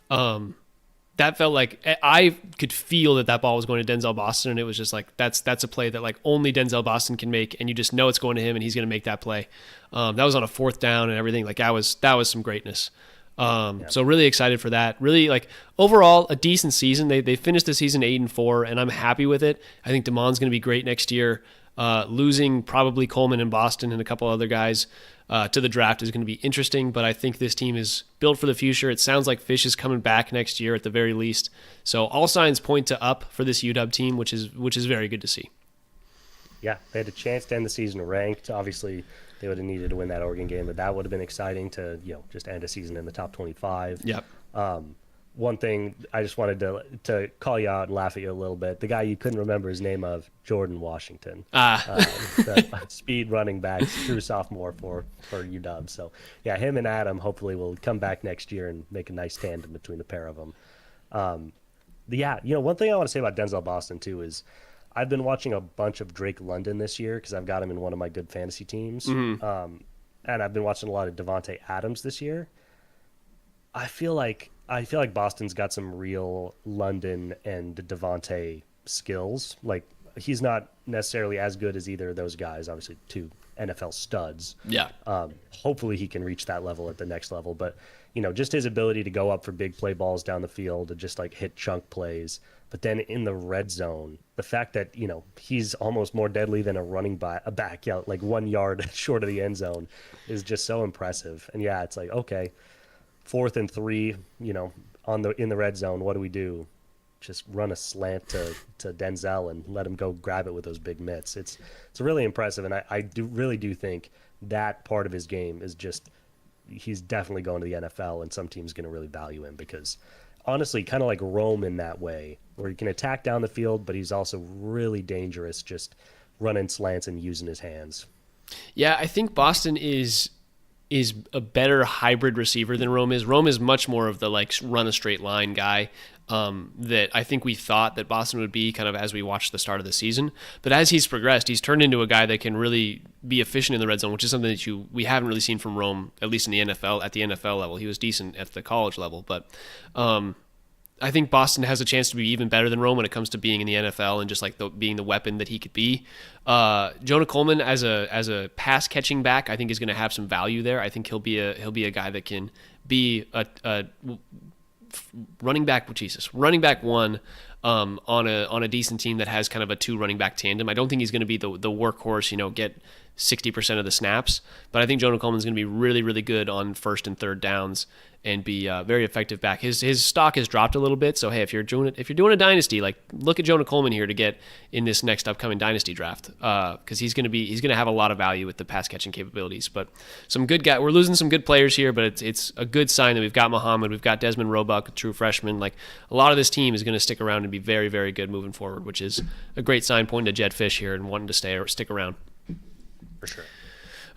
that felt like I could feel that ball was going to Denzel Boston, and it was just like that's a play that like only Denzel Boston can make, and you just know it's going to him, and he's going to make that play. That was on a 4th down and everything. Like that was some greatness. So really excited for that. Really, like overall a decent season. They finished the season 8-4, and I'm happy with it. I think DeMond's going to be great next year. Losing probably Coleman and Boston and a couple other guys to the draft is going to be interesting, but I think this team is built for the future. It sounds like Fish is coming back next year at the very least. So all signs point to up for this UW team, which is very good to see. Yeah, they had a chance to end the season ranked. Obviously, they would have needed to win that Oregon game, but that would have been exciting to just end a season in the top 25. Yep. One thing I just wanted to call you out and laugh at you a little bit. The guy you couldn't remember his name of, Jordan Washington. The speed running back, true sophomore for UW. So, yeah, him and Adam hopefully will come back next year and make a nice tandem between the pair of them. One thing I want to say about Denzel Boston, too, is I've been watching a bunch of Drake London this year because I've got him in one of my good fantasy teams. Mm-hmm. And I've been watching a lot of Devontae Adams this year. I feel like Boston's got some real London and Devontae skills. Like he's not necessarily as good as either of those guys. Obviously, 2 NFL studs. Yeah. Hopefully, he can reach that level at the next level. But just his ability to go up for big play balls down the field and just like hit chunk plays. But then in the red zone, the fact that he's almost more deadly than a running back, like 1 yard short of the end zone, is just so impressive. And yeah, it's like okay. 4th and 3, in the red zone, what do we do? Just run a slant to Denzel and let him go grab it with those big mitts. It's really impressive, and I really do think that part of his game is just he's definitely going to the NFL, and some team's going to really value him because honestly, kind of like Rome in that way, where he can attack down the field, but he's also really dangerous just running slants and using his hands. Yeah, I think Boston is a better hybrid receiver than Rome is. Rome is much more of the like run a straight line guy that I think we thought that Boston would be kind of as we watched the start of the season. But as he's progressed, he's turned into a guy that can really be efficient in the red zone, which is something that we haven't really seen from Rome, at least in the NFL, at the NFL level. He was decent at the college level, but I think Boston has a chance to be even better than Rome when it comes to being in the NFL and just like being the weapon that he could be. Jonah Coleman as a pass catching back, I think is going to have some value there. I think he'll be a guy that can be a running back 1 on a decent team that has kind of a 2 running back tandem. I don't think he's going to be the workhorse, get 60% of the snaps, but I think Jonah Coleman's going to be really, really good on 1st and 3rd downs and be very effective back. His stock has dropped a little bit, so hey, if you're doing a dynasty, like look at Jonah Coleman here to get in this next upcoming dynasty draft, because he's going to have a lot of value with the pass catching capabilities. But some good guy, we're losing some good players here, but it's a good sign that we've got Muhammad, we've got Desmond Roebuck, a true freshman. Like a lot of this team is going to stick around and be very, very good moving forward, which is a great sign pointing to Jed Fish here and wanting to stick around. For sure.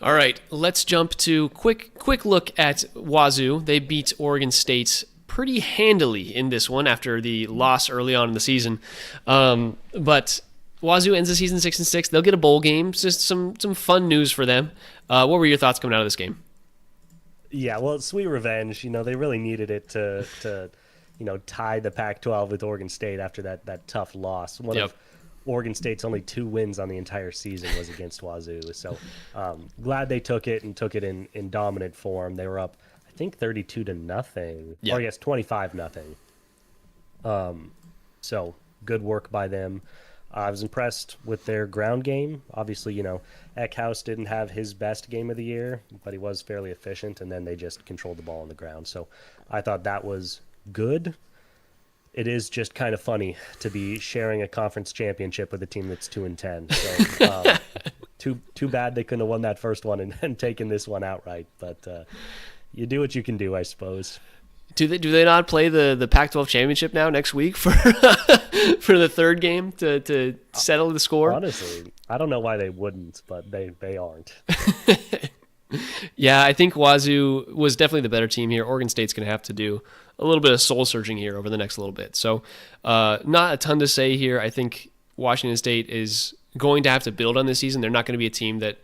All right, let's jump to quick look at Wazoo. They beat Oregon State pretty handily in this one after the loss early on in the season. But Wazoo ends the season 6-6. They'll get a bowl game. It's just some fun news for them. What were your thoughts coming out of this game? Yeah, well, it's sweet revenge. They really needed it to tie the Pac-12 with Oregon State after that tough loss. One of Oregon State's only 2 wins on the entire season was against Wazoo. So glad they took it in dominant form. They were up, I think, 32-0. Yeah. Or yes, 25-0. So good work by them. I was impressed with their ground game. Obviously, Eckhouse didn't have his best game of the year, but he was fairly efficient, and then they just controlled the ball on the ground. So I thought that was good. It is just kind of funny to be sharing a conference championship with a team that's 2-10. So too bad they couldn't have won that first one and taken this one outright. But you do what you can do, I suppose. Do they not play the Pac-12 championship now next week for for the third game to settle the score? Honestly, I don't know why they wouldn't, but they aren't. Yeah, I think Wazoo was definitely the better team here. Oregon State's going to have to do a little bit of soul searching here over the next little bit. So, not a ton to say here. I think Washington State is going to have to build on this season. They're not going to be a team that,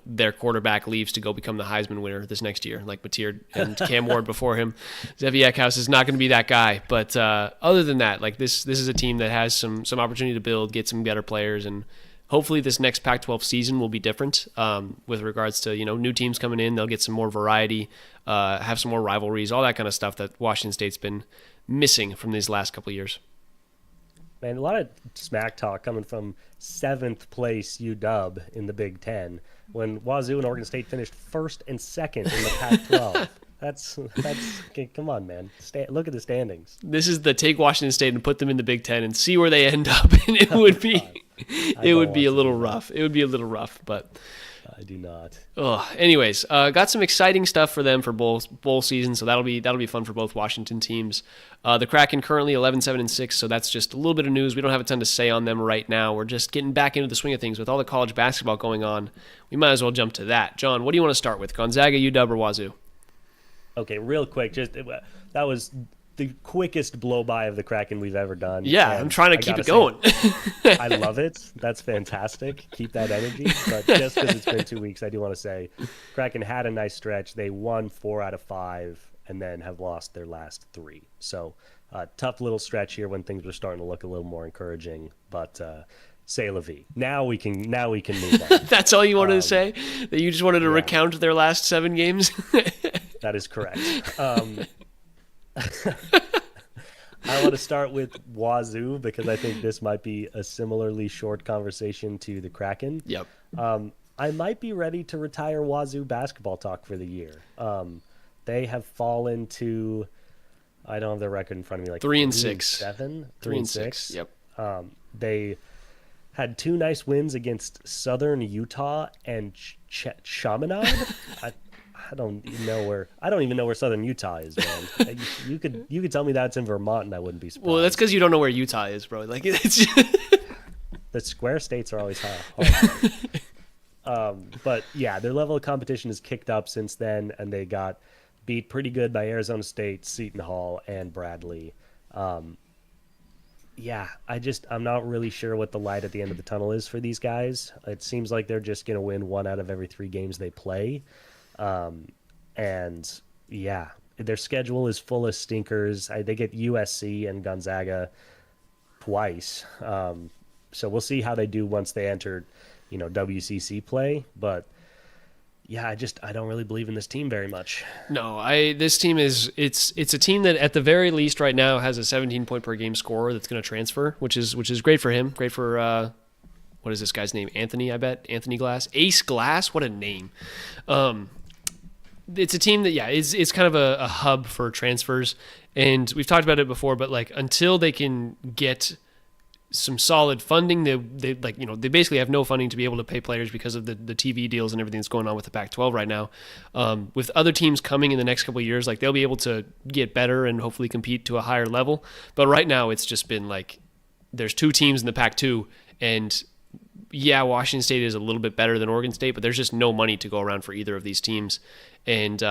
their quarterback leaves to go become the Heisman winner this next year, like Mateer and Cam Ward before him. Zevi Eckhouse is not going to be that guy. But other than that, like this is a team that has some opportunity to build, get some better players, and hopefully this next Pac-12 season will be different with regards to, new teams coming in. They'll get some more variety, have some more rivalries, all that kind of stuff that Washington State's been missing from these last couple of years. Man, a lot of smack talk coming from 7th place UW in the Big Ten when Wazoo and Oregon State finished 1st and 2nd in the Pac-12. That's okay, come on, man. Look at the standings. This is the take Washington State and put them in the Big Ten and see where they end up, and it would be a little rough. It would be a little rough, but I do not. Anyways, got some exciting stuff for them for bowl season, so that'll be fun for both Washington teams. The Kraken currently 11-7-6, so that's just a little bit of news. We don't have a ton to say on them right now. We're just getting back into the swing of things with all the college basketball going on. We might as well jump to that. John, what do you want to start with? Gonzaga, UW, or Wazoo? Okay, real quick, that was the quickest blow-by of the Kraken we've ever done. Yeah, I'm trying to keep it going. I love it. That's fantastic. Keep that energy. But just because it's been 2 weeks, I do want to say Kraken had a nice stretch. They won 4 out of 5 and then have lost their last 3. So tough little stretch here when things were starting to look a little more encouraging. But c'est la vie. Now we can move on. That's all you wanted to say? That you just wanted to recount their last 7 games? That is correct. I want to start with Wazoo because I think this might be a similarly short conversation to the Kraken. Yep. I might be ready to retire Wazoo basketball talk for the year. They have fallen to, I don't have their record in front of me, like 3-6. 3-6. Yep. They had 2 nice wins against Southern Utah and Chaminade. I don't even know where Southern Utah is, man. You could tell me that's in Vermont, and I wouldn't be surprised. Well, that's because you don't know where Utah is, bro. Like it's the square states are always hard. But yeah, their level of competition has kicked up since then, and they got beat pretty good by Arizona State, Seton Hall, and Bradley. Yeah, I'm not really sure what the light at the end of the tunnel is for these guys. It seems like they're just going to win 1 out of every 3 games they play. And yeah, their schedule is full of stinkers. They get USC and Gonzaga twice. So we'll see how they do once they enter, WCC play. But yeah, I don't really believe in this team very much. No, this team it's a team that at the very least right now has a 17-point per game scorer that's going to transfer, which is great for him. Great for what is this guy's name? Anthony, I bet. Anthony Glass. Ace Glass, what a name. It's a team that, it's kind of a hub for transfers. And we've talked about it before, but like until they can get some solid funding, they basically have no funding to be able to pay players because of the TV deals and everything that's going on with the Pac-12 right now. With other teams coming in the next couple of years, like they'll be able to get better and hopefully compete to a higher level. But right now it's just been like there's 2 teams in the Pac-2, and yeah, Washington State is a little bit better than Oregon State, but there's just no money to go around for either of these teams. And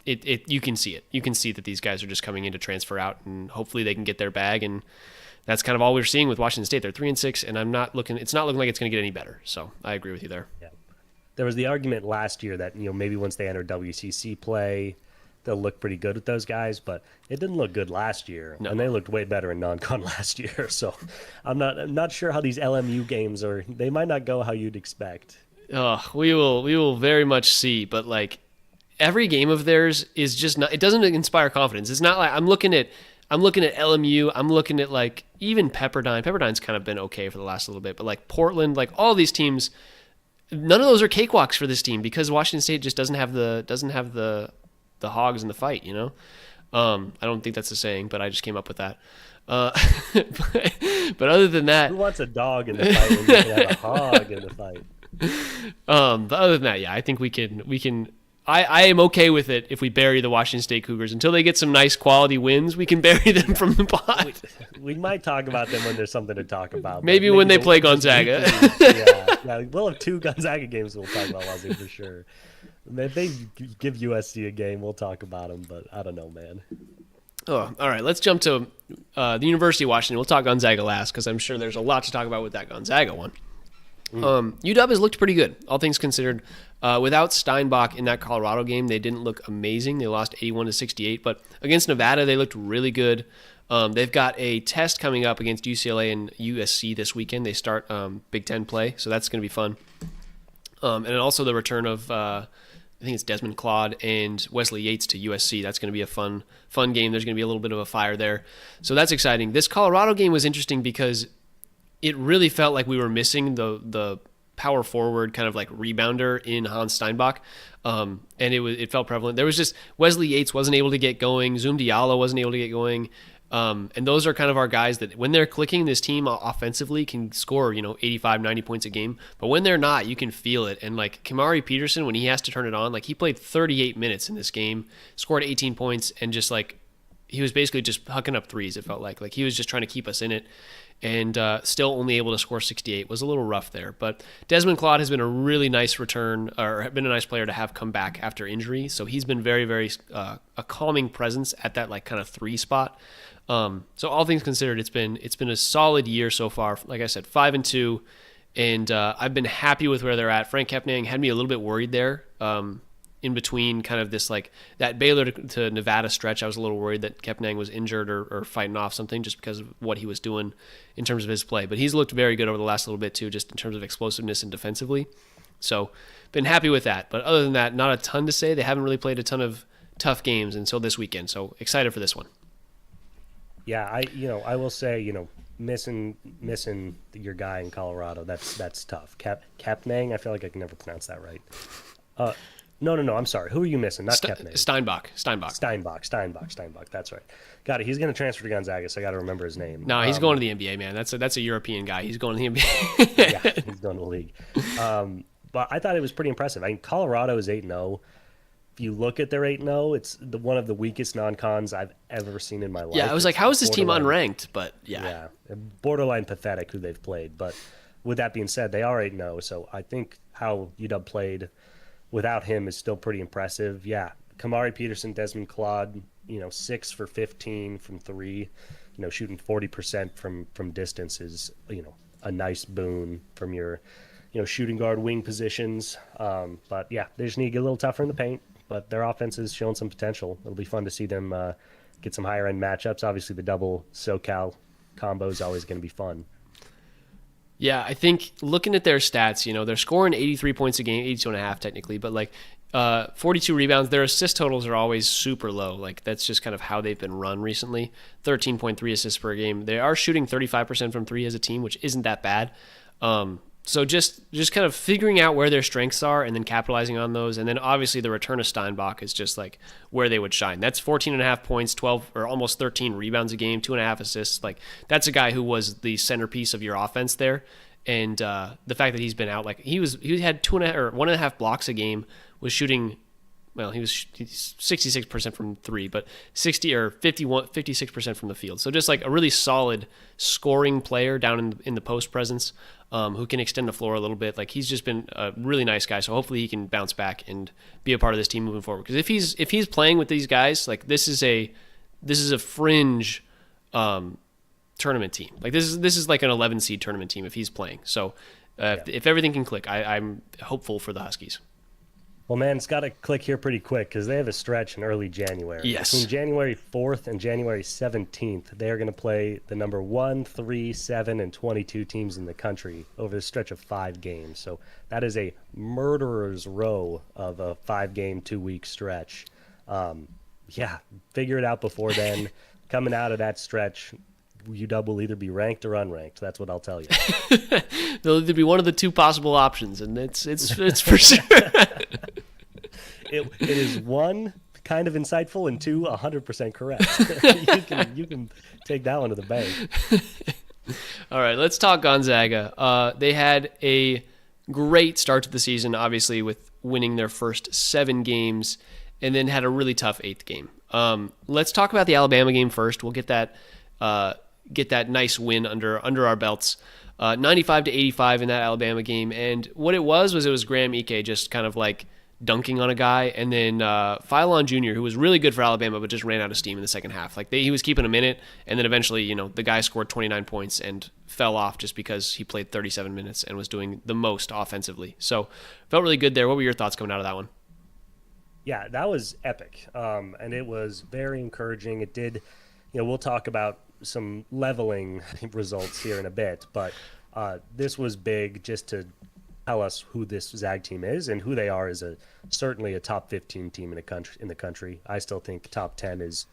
you can see it. You can see that these guys are just coming in to transfer out, and hopefully they can get their bag. And that's kind of all we're seeing with Washington State. They're 3-6, and it's not looking like it's going to get any better. So I agree with you there. Yeah. There was the argument last year that, maybe once they enter WCC play, they'll look pretty good with those guys, but it didn't look good last year, and they looked way better in non-con last year. So I'm not sure how these LMU games they might not go how you'd expect. We will very much see, but like every game of theirs is just not. It doesn't inspire confidence. It's not like I'm looking at LMU. I'm looking at like even Pepperdine. Pepperdine's kind of been okay for the last little bit, but like Portland, like all these teams, none of those are cakewalks for this team because Washington State just doesn't have the hogs in the fight, I don't think that's a saying, but I just came up with that. But other than that, who wants a dog in the fight when you can have a hog in the fight? But other than that, yeah, I think we can I am okay with it if we bury the Washington State Cougars. Until they get some nice quality wins, we can bury them from the pot. We might talk about them when there's something to talk about. Maybe when they play Gonzaga. Yeah, we'll have 2 Gonzaga games we'll talk about, Wazoo, for sure. If they give USC a game, we'll talk about them, but I don't know, man. Oh, all right. Let's jump to the University of Washington. We'll talk Gonzaga last because I'm sure there's a lot to talk about with that Gonzaga one. UW has looked pretty good, all things considered. Without Steinbach in that Colorado game, they didn't look amazing. They lost 81-68, but against Nevada, they looked really good. They've got a test coming up against UCLA and USC this weekend. They start Big Ten play, so that's going to be fun. And also the return of I think it's Desmond Claude and Wesley Yates to USC. That's going to be a fun game. There's going to be a little bit of a fire there, so that's exciting. This Colorado game was interesting because it really felt like we were missing the power forward kind of like rebounder in Hans Steinbach, and it felt prevalent. There was just Wesley Yates wasn't able to get going. Zoom Diallo wasn't able to get going. And those are kind of our guys that when they're clicking, this team offensively can score, 85, 90 points a game. But when they're not, you can feel it. And like Kamari Peterson, when he has to turn it on, like he played 38 minutes in this game, scored 18 points, and just like he was basically just hucking up threes. It felt like he was just trying to keep us in it. And still only able to score 68 was a little rough there. But Desmond Claude has been a really nice return, or been a nice player to have come back after injury. So he's been very, very a calming presence at that like kind of 3 spot. So all things considered, it's been a solid year so far. Like I said, 5-2, and I've been happy with where they're at. Frank Kepnang had me a little bit worried there. In between kind of this like that Baylor to Nevada stretch, I was a little worried that Kepnang was injured or fighting off something just because of what he was doing in terms of his play. But he's looked very good over the last little bit too, just in terms of explosiveness and defensively. So been happy with that. But other than that, not a ton to say. They haven't really played a ton of tough games until this weekend. So excited for this one. Yeah, I will say, missing your guy in Colorado, that's tough. Kepnang, I feel like I can never pronounce that right. No, I'm sorry. Who are you missing? Not Kepnang. Steinbach. That's right. Got it. He's going to transfer to Gonzaga, so I got to remember his name. No, he's going to the NBA, man. That's a European guy. He's going to the NBA. Yeah, he's going to the league. But I thought it was pretty impressive. I mean, Colorado is 8-0. If you look at their 8-0, it's one of the weakest non-cons I've ever seen in my life. Yeah, I was like, how is this team unranked? But yeah, borderline pathetic who they've played. But with that being said, they are 8-0, so I think how UW played without him is still pretty impressive. Yeah, Kamari Peterson, Desmond Claude, 6 for 15 from 3, shooting 40% from distance is, a nice boon from your, shooting guard wing positions. But yeah, they just need to get a little tougher in the paint. But their offense is showing some potential. It'll be fun to see them get some higher end matchups. Obviously, the double SoCal combo is always going to be fun. Yeah, I think looking at their stats, they're scoring 83 points a game, 82.5 technically, but like 42 rebounds. Their assist totals are always super low. Like that's just kind of how they've been run recently. 13.3 assists per game. They are shooting 35% from 3 as a team, which isn't that bad. So just kind of figuring out where their strengths are and then capitalizing on those. And then obviously the return of Steinbach is just like where they would shine. That's 14.5 points, 12 or almost 13 rebounds a game, 2.5 assists. Like that's a guy who was the centerpiece of your offense there. And the fact that he's been out, like he had 2.5 or 1.5 blocks a game, was shooting. Well, he's 66% from 3, but 56% from the field. So just like a really solid scoring player down in the post presence, who can extend the floor a little bit. Like he's just been a really nice guy. So hopefully he can bounce back and be a part of this team moving forward. Because if he's playing with these guys, like this is a fringe tournament team. Like this is like an 11 seed tournament team if he's playing. So if everything can click, I'm hopeful for the Huskies. Well, man, it's got to click here pretty quick because they have a stretch in early January. Yes. Between January 4th and January 17th, they are going to play the number 1, 3, 7, and 22 teams in the country over a stretch of 5 games. So that is a murderer's row of a 5-game, 2-week stretch. Yeah, figure it out before then. Coming out of that stretch, UW will either be ranked or unranked. That's what I'll tell you. There'll either be one of the 2 possible options, and it's for sure. It is 1, kind of insightful, and 2, 100% correct. you can take that one to the bank. All right, let's talk Gonzaga. They had a great start to the season, obviously with winning their first 7 games, and then had a really tough 8th game. Let's talk about the Alabama game first. We'll get that nice win under our belts. 95-85 in that Alabama game, and what it was Graham Ike just kind of like dunking on a guy, and then Philon Jr., who was really good for Alabama, but just ran out of steam in the second half. Like he was keeping him in it, and then eventually, the guy scored 29 points and fell off just because he played 37 minutes and was doing the most offensively. So felt really good there. What were your thoughts coming out of that one? Yeah, that was epic, and it was very encouraging. It did, we'll talk about some leveling results here in a bit, but this was big just to tell us who this Zag team is and who they are as certainly a top 15 team in the country. I still think top 10 is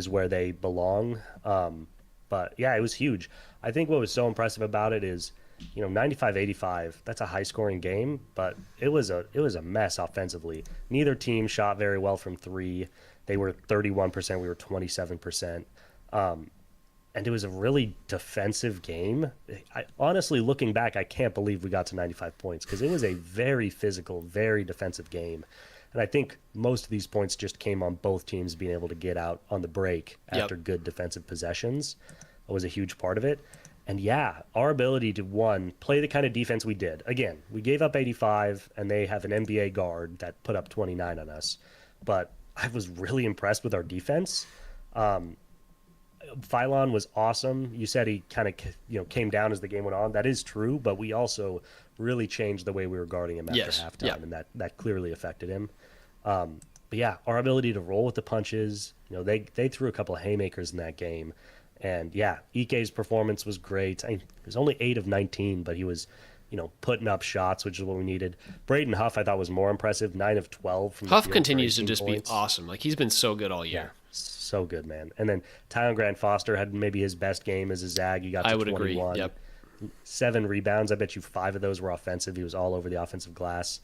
where they belong. But yeah, it was huge. I think what was so impressive about it is, 95-85, that's a high scoring game, but it was a mess offensively. Neither team shot very well from 3. They were 31%, we were 27%. And it was a really defensive game. Honestly, looking back, I can't believe we got to 95 points because it was a very physical, very defensive game. And I think most of these points just came on both teams being able to get out on the break after good defensive possessions. That was a huge part of it. And yeah, our ability to, one, play the kind of defense we did. Again, we gave up 85, and they have an NBA guard that put up 29 on us. But I was really impressed with our defense. Philon was awesome. You said he kind of came down as the game went on. That is true, but we also really changed the way we were guarding him after halftime, and that clearly affected him. But yeah, our ability to roll with the punches. They threw a couple of haymakers in that game, and yeah, Ike's performance was great. He was only 8 of 19, but he was putting up shots, which is what we needed. Braden Huff, I thought, was more impressive. 9 of 12 from Huff the field continues to for 18 just points. be awesome. Like he's been so good all year. Yeah. So good, man. And then Tylen Grant Foster had maybe his best game as a Zag. He got to 21. Agree. Yep. 7 rebounds. I bet you 5 of those were offensive. He was all over the offensive glass.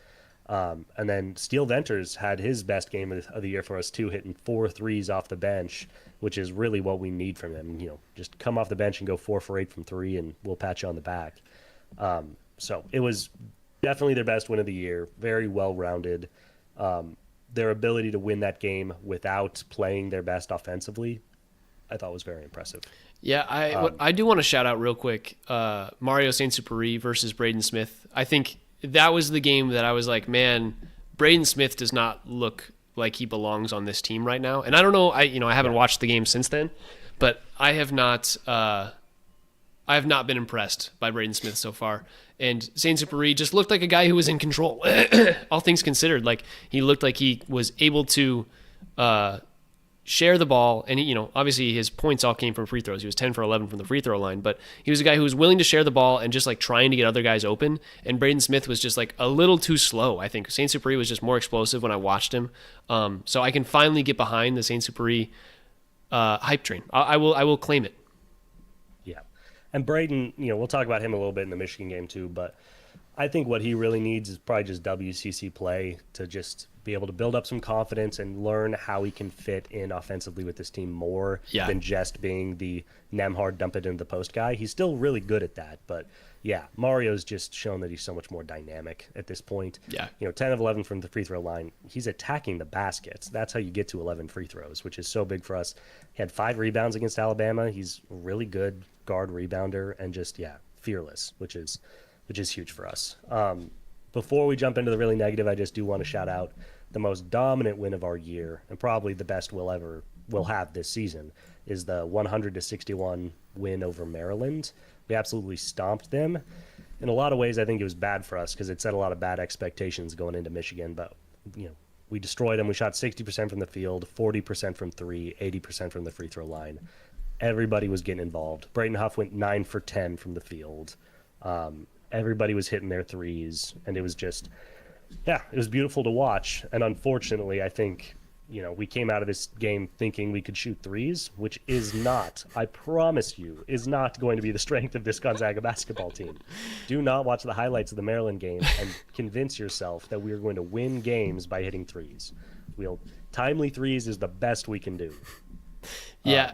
And then Steele Venters had his best game of the year for us too, hitting 4 threes off the bench, which is really what we need from him. Just come off the bench and go 4 for 8 from 3, and we'll pat you on the back. So it was definitely their best win of the year. Very well-rounded. Their ability to win that game without playing their best offensively, I thought was very impressive. Yeah, I do want to shout out real quick Mario Saint-Superi versus Braden Smith. I think that was the game that I was like, man, Braden Smith does not look like he belongs on this team right now. And I don't know, I haven't watched the game since then, but I have not been impressed by Braden Smith so far. And Saint-Superi just looked like a guy who was in control, all things considered. Like he looked like he was able to share the ball, and he, obviously his points all came from free throws. He was 10 for 11 from the free throw line, but he was a guy who was willing to share the ball and just like trying to get other guys open. And Braden Smith was just like a little too slow. I think Saint-Superi was just more explosive when I watched him. So I can finally get behind the Saint-Superi hype train. I will claim it. And Braden, we'll talk about him a little bit in the Michigan game too, but I think what he really needs is probably just WCC play to just be able to build up some confidence and learn how he can fit in offensively with this team more than just being the Nemhard dump it into the post guy. He's still really good at that, but yeah, Mario's just shown that he's so much more dynamic at this point. Yeah. 10 of 11 from the free throw line. He's attacking the baskets. That's how you get to 11 free throws, which is so big for us. He had 5 rebounds against Alabama. He's a really good guard rebounder and just, fearless, which is huge for us. Before we jump into the really negative, I just do want to shout out the most dominant win of our year, and probably the best we'll have this season, is the 100-61 win over Maryland. We absolutely stomped them. In a lot of ways, I think it was bad for us because it set a lot of bad expectations going into Michigan, but we destroyed them. We shot 60% from the field, 40% from 3, 80% from the free throw line. Everybody was getting involved. Braden Huff went 9 for 10 from the field. Everybody was hitting their threes, and it was just, it was beautiful to watch. And unfortunately, I think, we came out of this game thinking we could shoot threes, which is not, I promise you, is not going to be the strength of this Gonzaga basketball team. Do not watch the highlights of the Maryland game and convince yourself that we are going to win games by hitting threes. Timely threes is the best we can do. Yeah,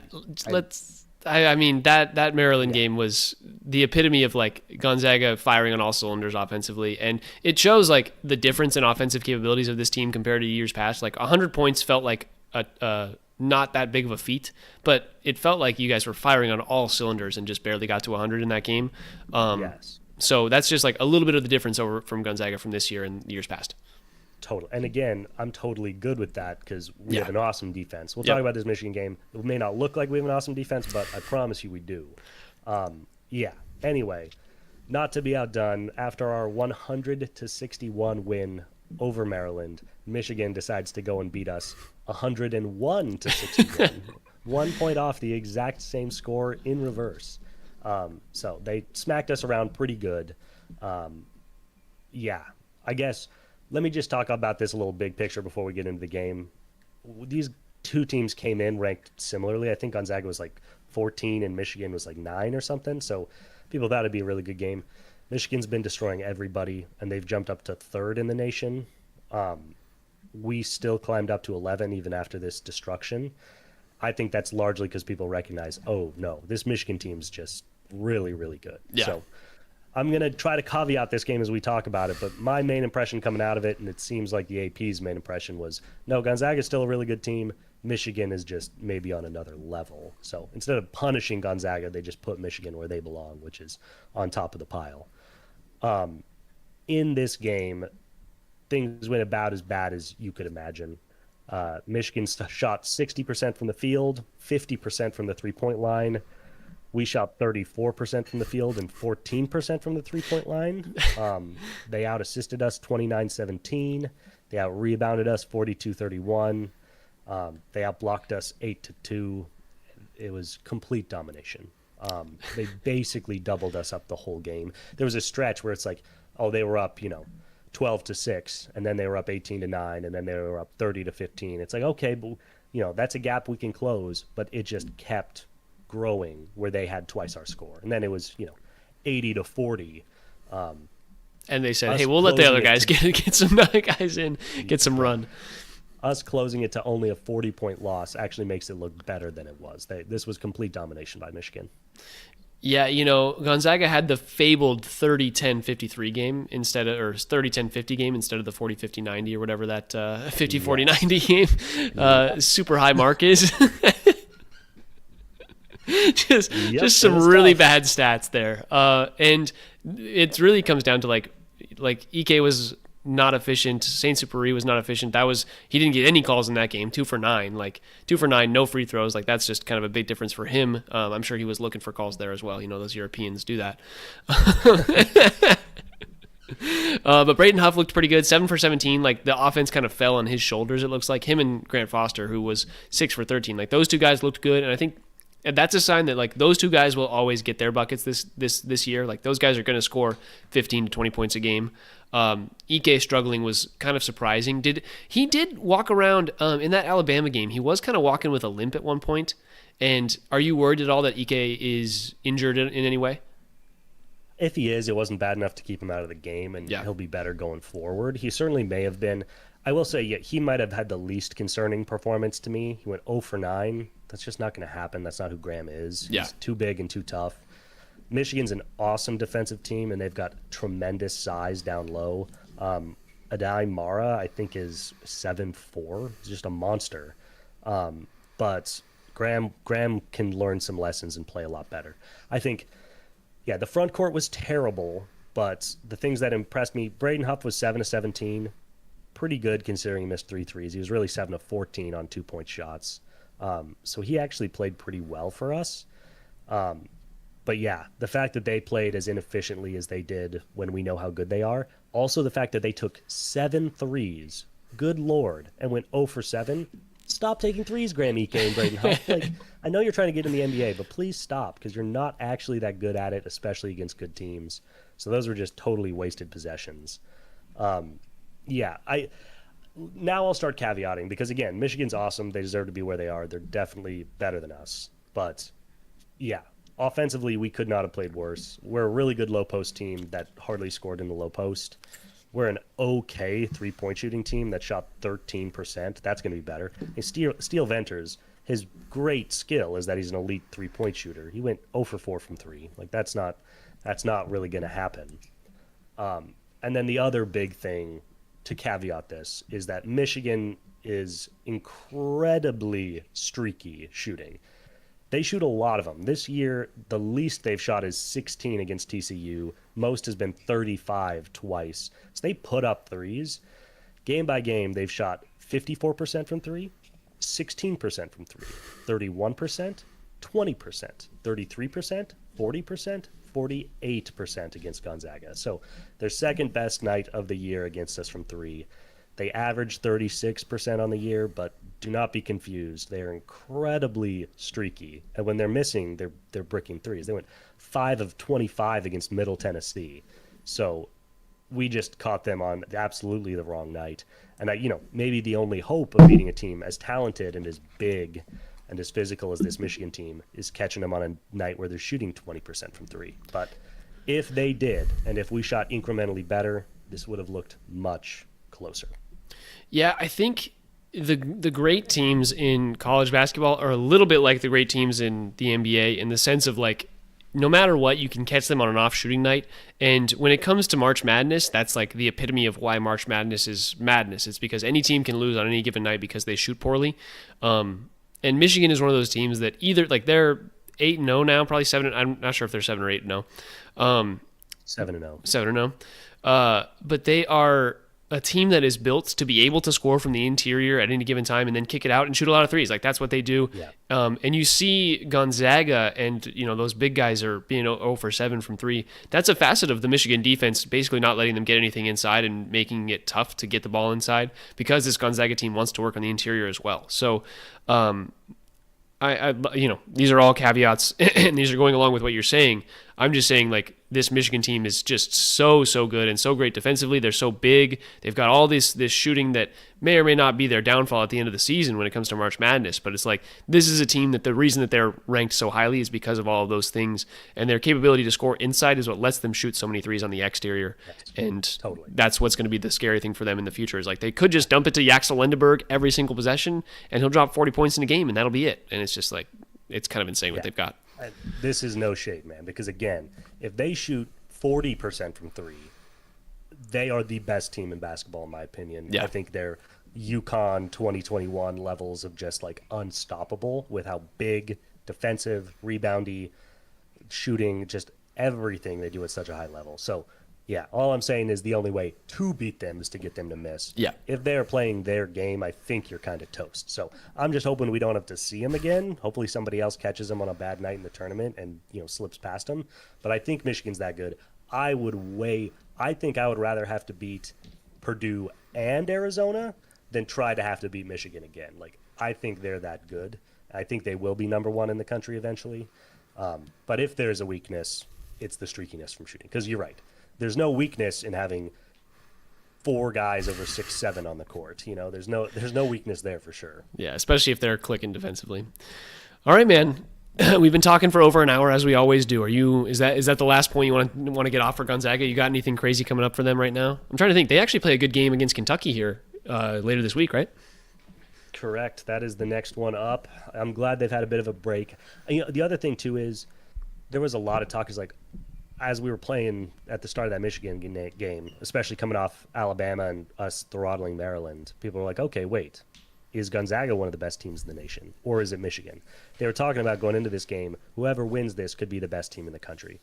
I mean, that Maryland game was the epitome of like Gonzaga firing on all cylinders offensively, and it shows like the difference in offensive capabilities of this team compared to years past. Like 100 points felt like a not that big of a feat, but it felt like you guys were firing on all cylinders and just barely got to 100 in that game. Yes. So that's just like a little bit of the difference over from Gonzaga from this year and years past. Total. And again, I'm totally good with that because we Yeah. have an awesome defense. We'll Yep. talk about this Michigan game. It may not look like we have an awesome defense, but I promise you we do. Yeah. Anyway, not to be outdone, after our 100-61 win over Maryland, Michigan decides to go and beat us 101-61. 1 point off the exact same score in reverse. So they smacked us around pretty good. Yeah, I guess let me just talk about this a little big picture before we get into the game. These two teams came in ranked similarly. I think Gonzaga was like 14 and Michigan was like 9 or something. So people thought it'd be a really good game. Michigan's been destroying everybody, and they've jumped up to 3rd in the nation. We still climbed up to 11 even after this destruction. I think that's largely because people recognize, oh, no, this Michigan team's just really, really good. Yeah. So I'm going to try to caveat this game as we talk about it, but my main impression coming out of it, and it seems like the AP's main impression was, no, Gonzaga's still a really good team. Michigan is just maybe on another level. So instead of punishing Gonzaga, they just put Michigan where they belong, which is on top of the pile. In this game, things went about as bad as you could imagine. Michigan shot 60% from the field, 50% from the three-point line. We shot 34% from the field and 14% from the three-point line. They out-assisted us 29-17. They out-rebounded us 42-31. They out-blocked us 8-2. It was complete domination. They basically doubled us up the whole game. There was a stretch where it's like, oh, they were up, 12-6, and then they were up 18-9, and then they were up 30-15. It's like, okay, but, that's a gap we can close, but it just kept growing where they had twice our score. And then it was, 80-40. And they said, hey, we'll let the other guys get some guys in, get some run. Us closing it to only a 40-point loss actually makes it look better than it was. This was complete domination by Michigan. Yeah, Gonzaga had the fabled 30-10-53 game or 30-10-50 game instead of the 40-50-90 or whatever that 50-40-90 game super high mark is. just some really bad stats there. And it really comes down to like Ike was not efficient. Saint Superi was not efficient. He didn't get any calls in that game. 2 for 9, like 2 for 9, no free throws. Like that's just kind of a big difference for him. I'm sure he was looking for calls there as well. Those Europeans do that. But Brayton Huff looked pretty good. 7 for 17. Like the offense kind of fell on his shoulders. It looks like him and Grant Foster, who was 6 for 13. Like those two guys looked good, and I think that's a sign that like those two guys will always get their buckets this year. Like those guys are going to score 15 to 20 points a game. Ike struggling was kind of surprising. He did walk around in that Alabama game. He was kind of walking with a limp at one point. And are you worried at all that Ike is injured in any way? If he is, it wasn't bad enough to keep him out of the game, and he'll be better going forward. He certainly may have been. I will say, he might have had the least concerning performance to me. He went 0 for 9. That's just not going to happen. That's not who Graham is. Yeah. He's too big and too tough. Michigan's an awesome defensive team, and they've got tremendous size down low. Adai Mara, I think, is 7'4". He's just a monster. But Graham can learn some lessons and play a lot better. I think, the front court was terrible, but the things that impressed me, Brayden Huff was 7 of 17. Pretty good considering he missed 3 threes. He was really 7 of 14 on 2-point shots. So he actually played pretty well for us. But the fact that they played as inefficiently as they did when we know how good they are. Also the fact that they took 7 threes, good Lord, and went 0 for 7. Stop taking threes, Graham Ike and Brayden Huff. Like, I know you're trying to get in the NBA, but please stop because you're not actually that good at it, especially against good teams. So those were just totally wasted possessions. Now I'll start caveating because, again, Michigan's awesome. They deserve to be where they are. They're definitely better than us. But, offensively, we could not have played worse. We're a really good low-post team that hardly scored in the low post. We're an okay three-point shooting team that shot 13%. That's going to be better. And Steele Venters, his great skill is that he's an elite 3-point shooter. He went 0 for 4 from 3. Like that's not really going to happen. And then the other big thing to caveat this is that Michigan is incredibly streaky shooting. They shoot a lot of them. This year, the least they've shot is 16 against TCU. Most has been 35 twice. So they put up threes. Game by game, they've shot 54% from three, 16% from three, 31%, 20%, 33%, 40%, 48% against Gonzaga. So their second best night of the year against us from three. They average 36% on the year, but do not be confused. They are incredibly streaky. And when they're missing, they're bricking threes. They went 5 of 25 against Middle Tennessee. So we just caught them on absolutely the wrong night. And maybe the only hope of beating a team as talented and as big and as physical as this Michigan team is catching them on a night where they're shooting 20% from three. But if they did, and if we shot incrementally better, this would have looked much closer. Yeah, I think the great teams in college basketball are a little bit like the great teams in the NBA in the sense of like, no matter what, you can catch them on an off shooting night. And when it comes to March Madness, that's like the epitome of why March Madness is madness. It's because any team can lose on any given night because they shoot poorly. And Michigan is one of those teams that either like they're 8-0 now, probably 7. I'm not sure if they're 7 or 8-0. 7-0. 7-0. But they are a team that is built to be able to score from the interior at any given time and then kick it out and shoot a lot of threes. Like that's what they do. Yeah. And you see Gonzaga and those big guys are being 0 for 7 from 3. That's a facet of the Michigan defense, basically not letting them get anything inside and making it tough to get the ball inside because this Gonzaga team wants to work on the interior as well. So these are all caveats and these are going along with what you're saying. I'm just saying like this Michigan team is just so good and so great defensively. They're so big. They've got all this shooting that may or may not be their downfall at the end of the season when it comes to March Madness. But it's like this is a team that the reason that they're ranked so highly is because of all of those things. And their capability to score inside is what lets them shoot so many threes on the exterior. And that's what's going to be the scary thing for them in the future is like they could just dump it to Yaxel Lindeberg every single possession and he'll drop 40 points in a game and that'll be it. And it's just like it's kind of insane what they've got. This is no shade, man, because again, if they shoot 40% from three, they are the best team in basketball, in my opinion. Yeah. I think they're UConn 2021 levels of just like unstoppable with how big, defensive, reboundy, shooting, just everything they do at such a high level. So, yeah, all I'm saying is the only way to beat them is to get them to miss. Yeah. If they're playing their game, I think you're kind of toast. So I'm just hoping we don't have to see them again. Hopefully somebody else catches them on a bad night in the tournament and slips past them. But I think Michigan's that good. I think I would rather have to beat Purdue and Arizona than try to have to beat Michigan again. Like I think they're that good. I think they will be number one in the country eventually. But if there's a weakness, it's the streakiness from shooting. Because you're right. There's no weakness in having 4 guys over 6'7" on the court. There's no weakness there for sure. Yeah, especially if they're clicking defensively. All right, man. We've been talking for over an hour as we always do. Is that the last point you want to get off for Gonzaga? You got anything crazy coming up for them right now? I'm trying to think. They actually play a good game against Kentucky here later this week, right? Correct. That is the next one up. I'm glad they've had a bit of a break. The other thing too is there was a lot of talk is like as we were playing at the start of that Michigan game, especially coming off Alabama and us throttling Maryland, people were like, okay, wait, is Gonzaga one of the best teams in the nation, or is it Michigan? They were talking about going into this game, whoever wins this could be the best team in the country.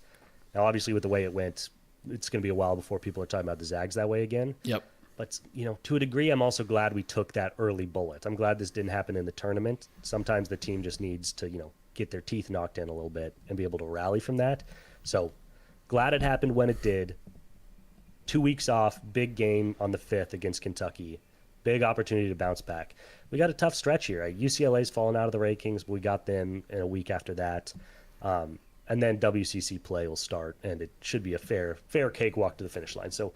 Now, obviously, with the way it went, it's going to be a while before people are talking about the Zags that way again. Yep. But, to a degree, I'm also glad we took that early bullet. I'm glad this didn't happen in the tournament. Sometimes the team just needs to, get their teeth knocked in a little bit and be able to rally from that. So glad it happened when it did. 2 weeks off, big game on the 5th against Kentucky. Big opportunity to bounce back. We got a tough stretch here. UCLA's fallen out of the rankings, but we got them in a week after that. And then WCC play will start, and it should be a fair cakewalk to the finish line. So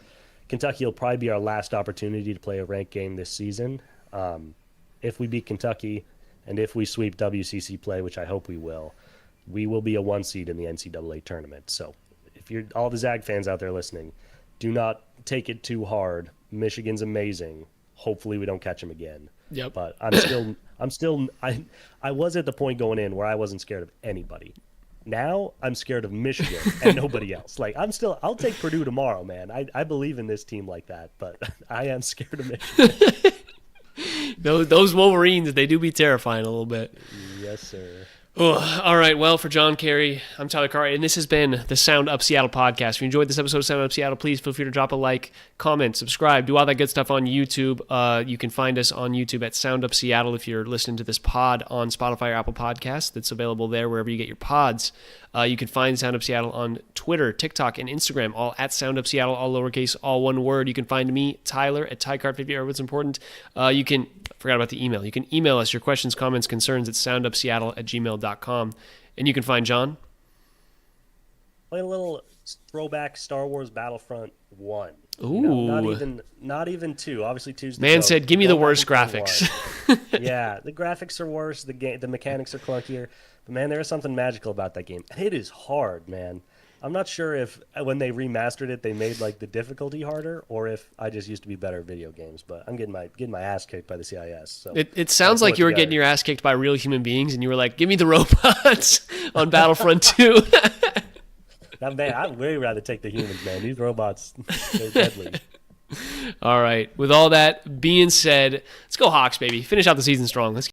Kentucky will probably be our last opportunity to play a ranked game this season. If we beat Kentucky and if we sweep WCC play, which I hope we will be a 1 seed in the NCAA tournament. So if you're all the Zag fans out there listening, do not take it too hard. Michigan's amazing. Hopefully we don't catch them again. Yep. But I was at the point going in where I wasn't scared of anybody. Now I'm scared of Michigan and nobody else. Like I'll take Purdue tomorrow, man. I believe in this team like that, but I am scared of Michigan. Those Wolverines, they do be terrifying a little bit. Yes, sir. Oh, all right. Well, for John Carey, I'm Tyler Carr, and this has been the Sound Up Seattle podcast. If you enjoyed this episode of Sound Up Seattle, please feel free to drop a like, comment, subscribe, do all that good stuff on YouTube. You can find us on YouTube at Sound Up Seattle if you're listening to this pod on Spotify or Apple Podcasts. That's available there wherever you get your pods. You can find Sound Up Seattle on Twitter, TikTok, and Instagram, all at Sound Up Seattle, all lowercase, all one word. You can find me, Tyler, at TyCart50, what's important. Forgot about the email. You can email us your questions, comments, concerns at soundupseattle@gmail.com. And you can find John. Play a little throwback Star Wars Battlefront 1. Ooh. Not even 2. Obviously 2's the Man GOAT. said, give me the worst Go back graphics. and play 1. Yeah, the graphics are worse. The mechanics are clunkier. But, man, there is something magical about that game. And it is hard, man. I'm not sure if when they remastered it, they made like the difficulty harder, or if I just used to be better at video games. But I'm getting my ass kicked by the CIS. So it sounds like you were getting your ass kicked by real human beings, and you were like, "Give me the robots on Battlefront 2." Now, man, I'd way rather take the humans, man. These robots, they're deadly. All right. With all that being said, let's go Hawks, baby. Finish out the season strong. Let's